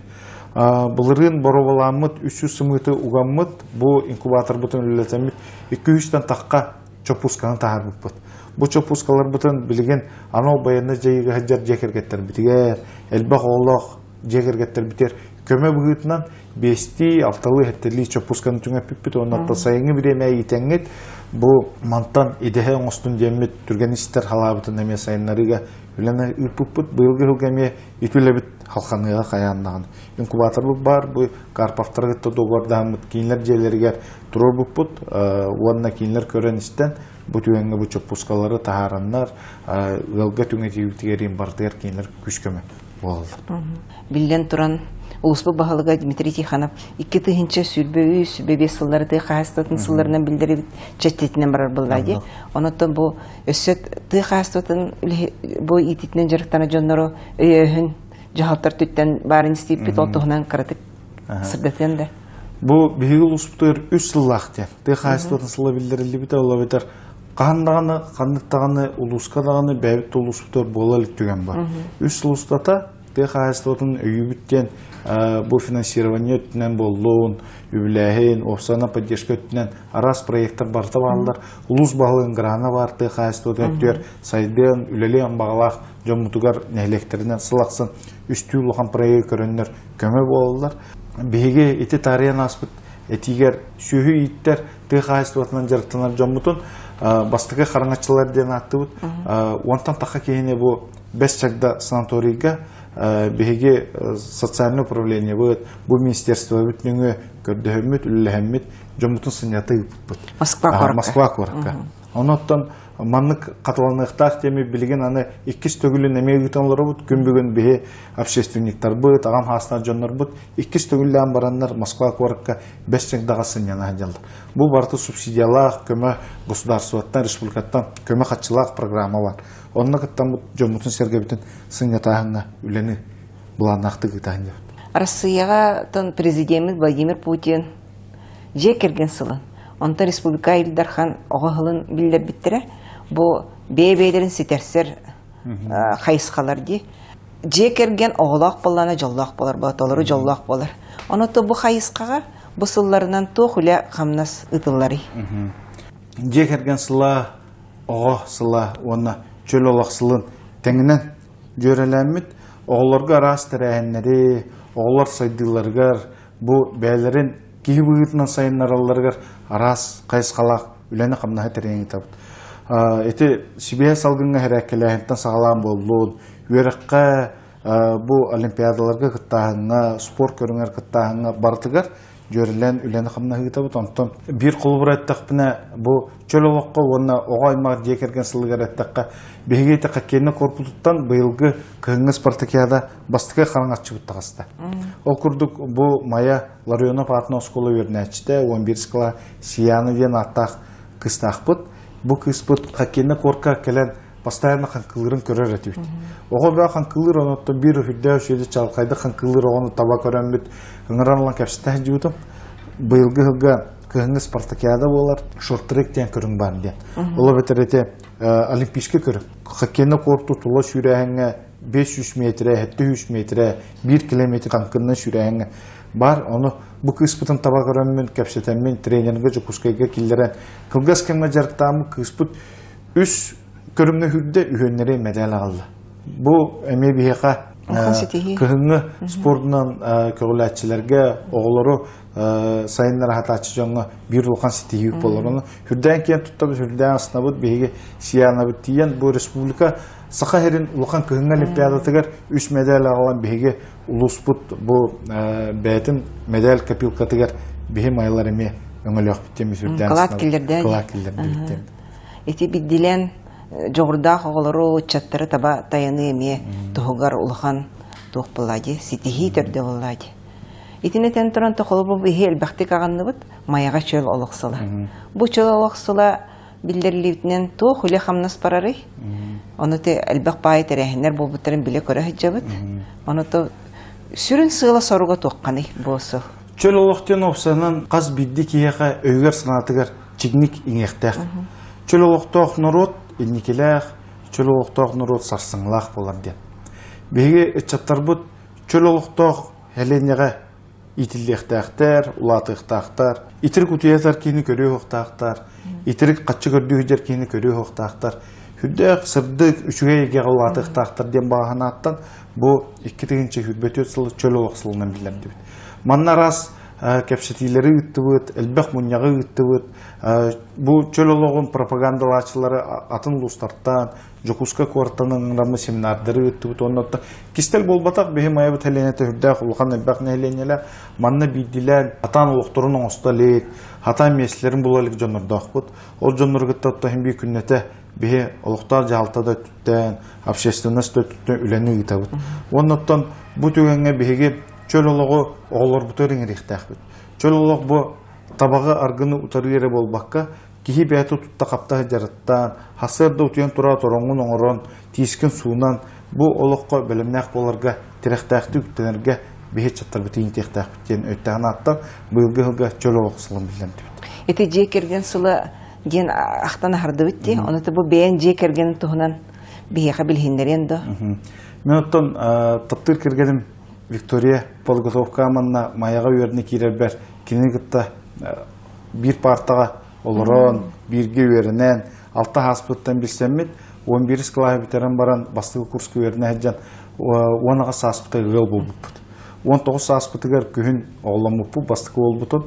Бұлырын бороваламыд, 300 сымыты уғамыд, бұл инкубатор бұтын үлілетемід 200-тен таққа чопусканы тағар бұппыд. Бұл чопускалар бұтын білген анау баянна жайығы хаджар жекергеттер бітігер, әлбақ олақ жекергеттер бітер. Көмі бұғытынан 5-6 әттерлі чопусканы түңе піппіт, онатта сайыңы біреме етеңгет. Бұл мантан идеhe оңыстың демет түргеністер халабытын әме сайынларыға үләні үппіт, бұйылғы үлгәме үтілебіт халқаныға қаяннаған. Инкубаторлы бар, бұл карпафтар ғытты доғардағымыд, кейінлер жерлергер тұрыр бұппыт, онына кейінлер көреністен бұл түгенгі бұл чопускалары тағараннар, ғылға түңе тегілтігерін бардығар кейінлер күшкөме болды. Білден тұран Улуспы бағалыға Дмитрий Тиханов 2-тігінші сүрбе бебе сылларды қағыстатын сылларынан білдіріп чәттетінен барар бұллады. Онытын бұл өссет ты қағыстатын бұл итетінен жарықтаны жонлары өйін жағалтар түттен барын істейіп бет олтығынан қаратып сырдатен да. Бұл бейгі улуспытыр 3 сыллақты. Ты қағыстатын сылла білдірілі біті олы бетер. Қандағаны, қандықтағаны, улускадағаны бәбітті улуспытыр болалық түген бар. 3 сылыстата ты қағыстатын өйі біттен бұл финансирование өттінен болуын, үбіләхін, офсана поддержка өттінен арас проекттар барты бағалар, ұлыс бағылын ғыраны бар, ты қайыстуыды өттер, сайден, үлелен бағалақ, жомутугар нәйлектерінен сылақсын, үсті ұлыған проект көрінлер көмі болылар. Беге еті тариян аспыт, етігер шүйі иттер, ты қайыстуатынан жарықтанар жомутын, бастығы қараңатчылар ден атты бұд, онтан таққа кейіне бұл 5 чагда санаторийға биһиги социальное управление быт, бу министерство бүтнүңө көрдөһөммүт, үллэһэммит, жомутун сыньяты ыппыт. Москва коракка. Оноттон маннык катыланыктар теми билген аны иккис төгүлүн эме үтөнлөр бут, күн бүгүн биһи общественниктер быт, агам хастар жоннор бут, иккис төгүллән бараннар Москва коракка 5 жыңдага сыньяна жалды. Бу барты субсидиялах, көмө государствоттан, республикаттан көмө катчылак программа бар. Онна кыттан бут жомутун сергебитин сыньятаһына үлени буланакты гытаһын. Россияга тон президент Владимир Путин же керген сылын. Онта республика Илдархан оғылын билдер биттере. Бу бейбейлерин ситерсер хайысқалар ди. Же керген оғылақ болана жоллақ болар, баталары жоллақ болар. Оното бу хайысқаға бу сылларынан тоқуля қамнас ытыллары. Же керген сыла, оғы сыла, оны чөл олақ сылын тәңінен жөреләммет, оғыларға рас тәрәхенлері, оғылар сайдыларғар, бу бәйлерін кихи бұғытынан сайынлараларғар арас қайысқалақ үләні қамнаға тәрейін табыд. Эти Сибия салгынға әрәкеләхінттен сағалаған болуын, өріққа бұ олимпиадаларға қыттағыңа, спорт көріңер қыттағыңа бартығар, жөрілен үләні қамнаға табыд. Онтан бір қолы бұр әттіқпіне бұ чөл олыққа, оны оға аймақ декерген сылығар әттіққа бейгейті қаккені корпусыттан бұйылғы күйіңі спартакиада бастықай қараңатшы бұттағасты. Ол күрдік бұ мая Ларионов атына скола өріне әчті, 11 скала сияны ден аттақ қыстақ бұд. Бұ қыс бұд қаккені корқа кәлен постоянно қанқылырын көрер әтібіт. Оға бә қанқылыр, онықты бір үфірді өшеді чалқайды қанқылыр оғаны таба көрәмбіт, ғыңыранлан кәпсітәх жүдім. Бұйылғы ғылға күйіңі спартакиада болар, шорт-трек ден көрің бар ден. Олы бәтір әте олимпийскі көрің. Қаккені қорты тұла шүрәңі 500 метрі, 700 метрі, 1 километр қанқынны шүрәңі бар. Оны бұ кыспытын таба көрәммен, кәпсетәммен, тренеріңгі жүкускайға келдерен. Қылғас кәмі жарықтамы кыспыт үш көрімні хүрді үйенлері медал алды. Бұл әме бейеқа күйіңі спортынан көгіләтчілерге оғылары сайынлары хатачы жоңы бір ұлған сетейік болыр. Хүрден кейін тұттабыз, хүрден асына бұд бейге сияна бұд дейін. Бұл республика сақа herин ұлған күйіңі олимпиадатығар 3 медал алған бейге ұлыс бұд бұл бәйтін медал копилкатығар бейге майлар әме өңілі өқ біттеміз хүрден асына бұд. Эти биддилен жоғырдақ оғылары чаттары таба таяны еме тұғығар ұлған тұқ болады, сетихи түрді болады. Итінетен тұран тұқылы бұл бейі әлбәқтік ағанны бұд, маяға чөл олықсылы. Бұл чөл олықсылы білдерлейтінен тұқ үлі қамнас барары. Оны те әлбәқ бай тәрәхінер бұл бұттарын біле көрі хеджа бұд. Оны те сүрін сыйла соруға тұққаны болсы. Чөл олықтен опсанын қаз бидді кейеға өйгер сынатығар чигник иңектәқ. Чөл олықтақ нұрот инникеләқ, чөл олықтақ нұрот сарсыңлақ болар ден. Беге үтчаттар бұд чөл олықтақ әленеға итілдектәқтер, ұлатықтақтар, итірік үтіятар кейіні көрі оқтақтар, итірік қатшы көрді үдер кейіні көрі оқтақтар, хүддәқ сырдық үшіге егеға ұлатықтақтар ден бағаны аттан, бұл 2-тігінші хүдбет өтсілі чөл олықсылынан білер деп. Манна рас кәпсетилері үтті бұд, әлбәқ мұнияғы үтті бұд. Бұл чөл олығын пропагандалачылары атын ұлыстарттан, Жокуска квартаның рамы семинардары үтті бұд. Оннатта кистел болбатақ бейі мая бұд әленеті үрдәқ ұлған әлбәқ нәленелер, манна бейділер, атан ұлықтырының ұсталек, атан месілерін болалық жонырдақ бұд. Ол жонырғытта ұттахын бей күннеті бейі ұлықтар жағалтада түттен, общественность түттен үләні үті бұд. Оннаттан бұд өгенге бейге чөл олығы оғылар бұтырың еректәқ бұд. Чөл олығы бұ табаға арғыны ұтары ері болбаққа, кихи бәйті тұтта қаптағы жарыттан, хасырды ұтыян тұра тұрыңын оңырын, тиіскен суынан бұ олыққа бөлімнәқ боларға, теректәқті үттенерге бейет чаттар бұтыйын тектәқ бүттен өттәғын аттан, бұйылғы чөл олығы сылын білем деп. Эти же керген сылы ден ақтан ағырды бітті, оныты бұл бәйін же керген тұғынан бейеға білхендерен ді. Мен оттан таптыр кергенім Виктория подготовка аманна маяға өріне керер бәр, кенегітті bir партаға олырын, бірге өрінен, 6 хаспыттан білсеммет, 11 скалағы бітерін баран бастығы курсқа өріне әджан, 10-ға саспыты ғыл бұл бұд. 19 саспытығар күйін оғылам бұд, бастығы ол бұтын,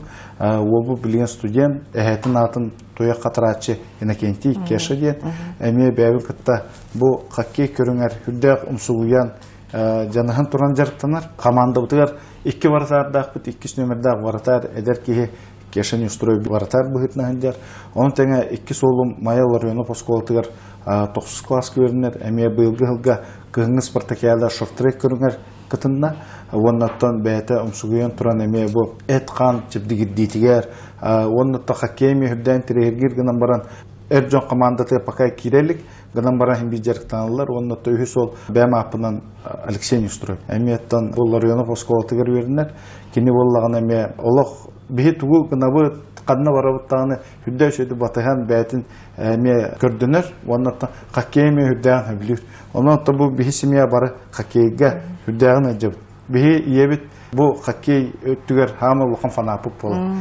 ол бұл білген студент, әхетін атын тояқ қатыратшы енекенті кеші ден, әме бәйбін күтті бұл қақкей көріңер, хүрдәқ ұмсығуян, жанахан туран жарыктанар команда бутыгар 2 варатардак бит 2 номердак варатар эдер ки кешен устрой варатар быгытна хандар он теңе 2 солум маялар районы посколтыгар 9 класс көрүнөр эме быйылгы жылга кыгыңы спартакиада шорт-трек көрүнөр кытында оннаттан бәйті умсугуян туран эме бу эткан чипдигир дитигер оннатта хоккей мехден трегир гынан баран эржон командаты пока кирелик гынан баран хим бижерктанлар оннатта үһү сол бәм апынан Алексей Нестрой эметтан бул районы посколтыгер беринер кини боллаган эме олох бихи тугу гынабы кадна барабыттаганы хүддөшөдү батыган бәйтин эме көрдүнөр оннатта хоккей мехден билир оннатта бу бихи семья бары хоккейге хүддәгын әҗәп бихи иебит бу хоккей өттүгер хамы булган фанапык болот.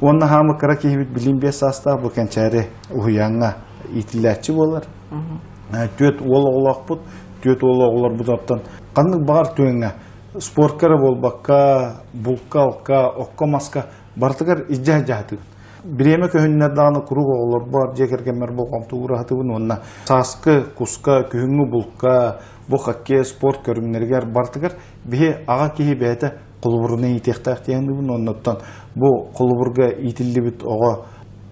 Онна хамы кара кибит билимбе саста бу кенчәре уянга итиләчи болар. Төт ологлак төт ологлар бутаттан кандык багар төңгә спорткара болбакка, булкалка, оккомаска бартыгар иҗаҗаты. Биреме көһүннәр даны куруг олар бар жекергемер болгон туураты бу онна саскы, куска, көңгү булка бу хоккей спорт көрүннәргә бартыгар бихи ага кихи бәйті құлыбырына итектақ дегенді бұн, оннаттан бұл құлыбырға итілді біт оға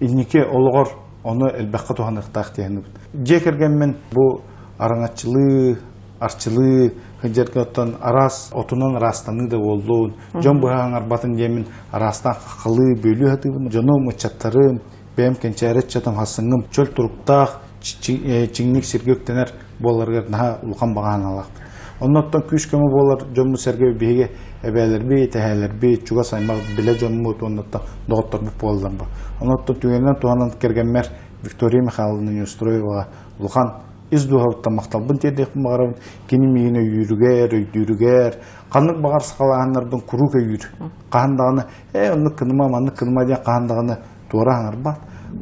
илнике олығыр, оны әлбәққа туғанықтақ дегенді бұн. Жекерген мен бұл араңатчылы, арчылы, хыджаргаттан арас, отынан арастаны да болуын, жон бұғаған арбатын демен арастан қақылы бөлі хаты бұн, жону мұчаттарым, бәйім кенчәрет чатам хасыңым, чөл тұрықтақ, чиңнік сергөктенер боларғар наға ұлған баған алақ. Оннаттан күш көмі болар жомму сәрге бейге әбәлер бей, тәхәлер бей, чуға саймақ біле жомму оннаттан доғыттар бұп болдан ба. Оннаттан түгенлен туғанан кергенмер Виктория Михайловна Нестроеваға ұлған из дуғалыттан мақталбын тердекпін бағарабын, кені мейіне үйрігер, өйдүрігер, қанық бағар сақалағанлардың күруге үйір. Қағандағыны, онны кыныма, манны кыныма ден қағандағыны туғыра аңар ба.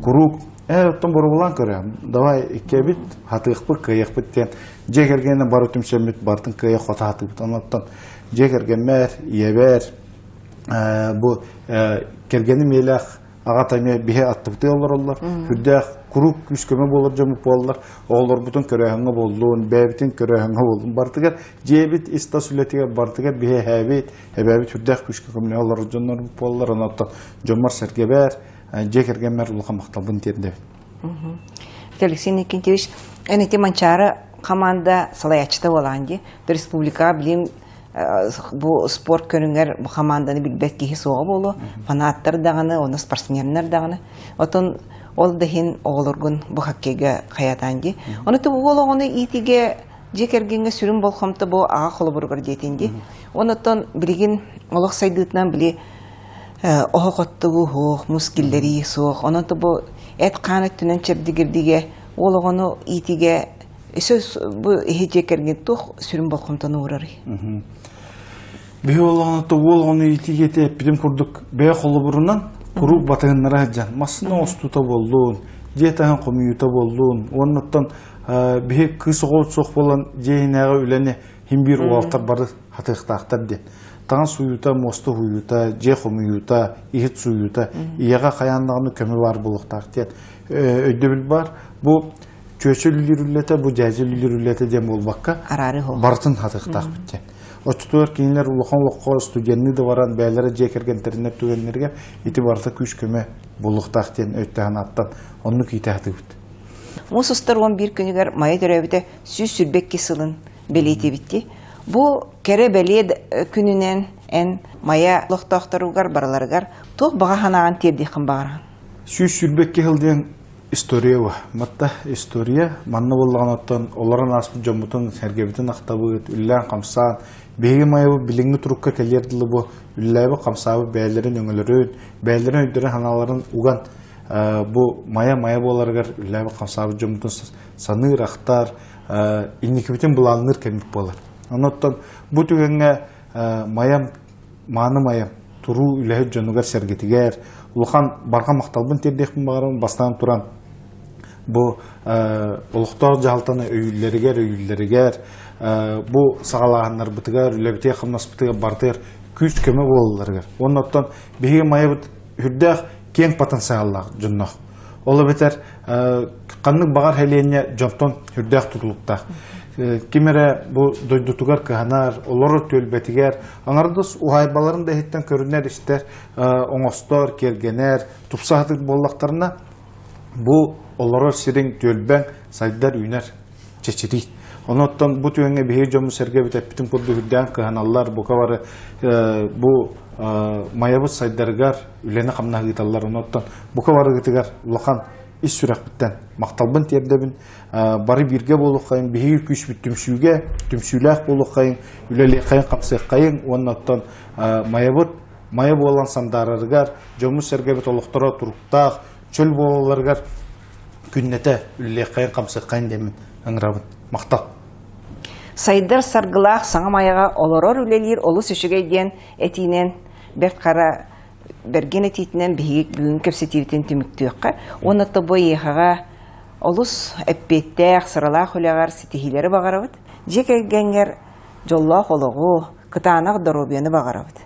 Күруг, оттан бұры болан көрі, давай ике бит, хатықпы, кайық біттен, жекергені бар өтім сөмет бартын кайық қота хатық біт. Оттан жекергенмер, иебер, бұл кергені мейләқ, ағатайме бихе аттыбыты олар. Хүрдәқ күрук күскөмі болар жамып болар. Олар бұтын көрәңі болуын, бәбітін көрәңі болуын. Бартығар жебіт иста сүлетігер бартығар бихе әбет, әбәбет хүрдәқ күскөмі олар жонлар болар. Онаттан жомар сәргебер, жекергенмер ұлға мақталбын терді. Алексей Никентьевич, әнеті манчары команда салаячыта боланды. Республика білем bu spor körünger bu komandаны билбет кихи соға болу, фанаттар дағаны, оны спортсменнер дағаны. Отын ол дәхин оғылыргын bu хоккейге қаятанды. Оны түбі ол оғыны итиге жекергенге сүрін болқамты бұл аға қолы бұрғыр дейтінді. Онытын білген олық сайдытынан біле оғы қоттығы хоқ, мұскелдері соқ. Онытын бұл әт қаны түнен чердігірдіге ол оғыны итиге сөз бұл ехе жекерген тұқ сүрін болқамтаны ұрары. Бе олғанаты олғаны итигеті әппіден күрдік бе қолы бұрынан күру батығынлары әджан. Масына остута болуын, жетаған қомиюта болуын, оннаттан бе кысы қолы соқ болан жейінәға үләне химбир уалтар бары хатықтақтар ден. Таған суюта, мосты хуюта, же қомиюта, ихет суюта, иеға қаяндағыны көмі бар болуқтақ ден. Өйді біл бар, бұл чөші үлірілеті, бұл жәзі үлірілеті дем ол баққа бартын хатықтақ біттен. Очтуар кейінлер улахан лоққа студенні де баран бәлері жекерген терінер түгенлерге еті барда күш көме болуқтақ ден өттіған аттан оны кейтәқті бүт. Мұсыстар 11 күнігер майы дөрәбіде сүз сүрбек кесілін белейте бітті. Бұл кәрі бәле күнінен ән майя лоқтақтаруғар бараларығар тоқ баға ханаған тердейқін бағарған. Сүз сүрбек кесілден история ва. Матта история манны болған оттан оларын аспы жомутын сәргебітін ақтабыт, үллән қамсан, бейгі майыбы біліңгі тұрыққа кәлерділі бұл үлләйбі қамсабы бәлерін өңілерін, бәлерін өйдері ханаларын уған бұл мая боларығар үлләйбі қамсабы жомутын саныр, ақтар, инекебітен бұланыр кәмік болар. Оттан бұл түгенге маны маям, тұру үләйбі жонуғар сәргетігер, ұлған барға мақталбын тердекпін бағарым бастан тұран. Бұл ұлықтар жалтаны өйілдерігер, бұл сағалағанлар бұтығар, үләбітей қымнас бұтығар бартығар, күш көмі болыларығар. Оннаттан бейге майы бұт хүрдәқ кен потенциаллақ жүннақ. Олы бетер қанның бағар хәлейіне жомтон хүрдәқ тұрылықтақ. кимере бу дойдутугар кыһанар, олоро төлбетигер, аңардыс ухайбаларын да хеттен көрүнер истер, оңостор, келгенер, тупсаһатык боллактарына бу олоро сириң төлбәң сайдар үйнер чечирит. Оноттан бу түйеңе бихи жому серге битеппитин курду хүддән кыһаналлар, бу кабары бу маябыт сайдаргар үләне камна гыталлар. Оноттан бу кабары гытыгар улахан ис сүрәкбиттен макталбын тердебин бары бирге болуккайын бихи күч бүттүмшүгө түмшүләк болуккайын үлеле кайын капсыккайын. Оноттан мая болан сандарыргар жому серге бит олуктара туруктак чөл болаларгар күннете үлеле кайын капсыккайын демин аңрабын мактал. Сайдар саргылах саңа маяга олорор үлелер олус үшігейден этинен бәт қара берген этитінен бігік бүгін көпсетивітін түміктіққа. Онытты бой еғаға олус әппеттәқ сыралақ үләғар сетихилері бағарабыд. Жек әгенгер жоллақ олығы кытанақ доробияны бағарабыд.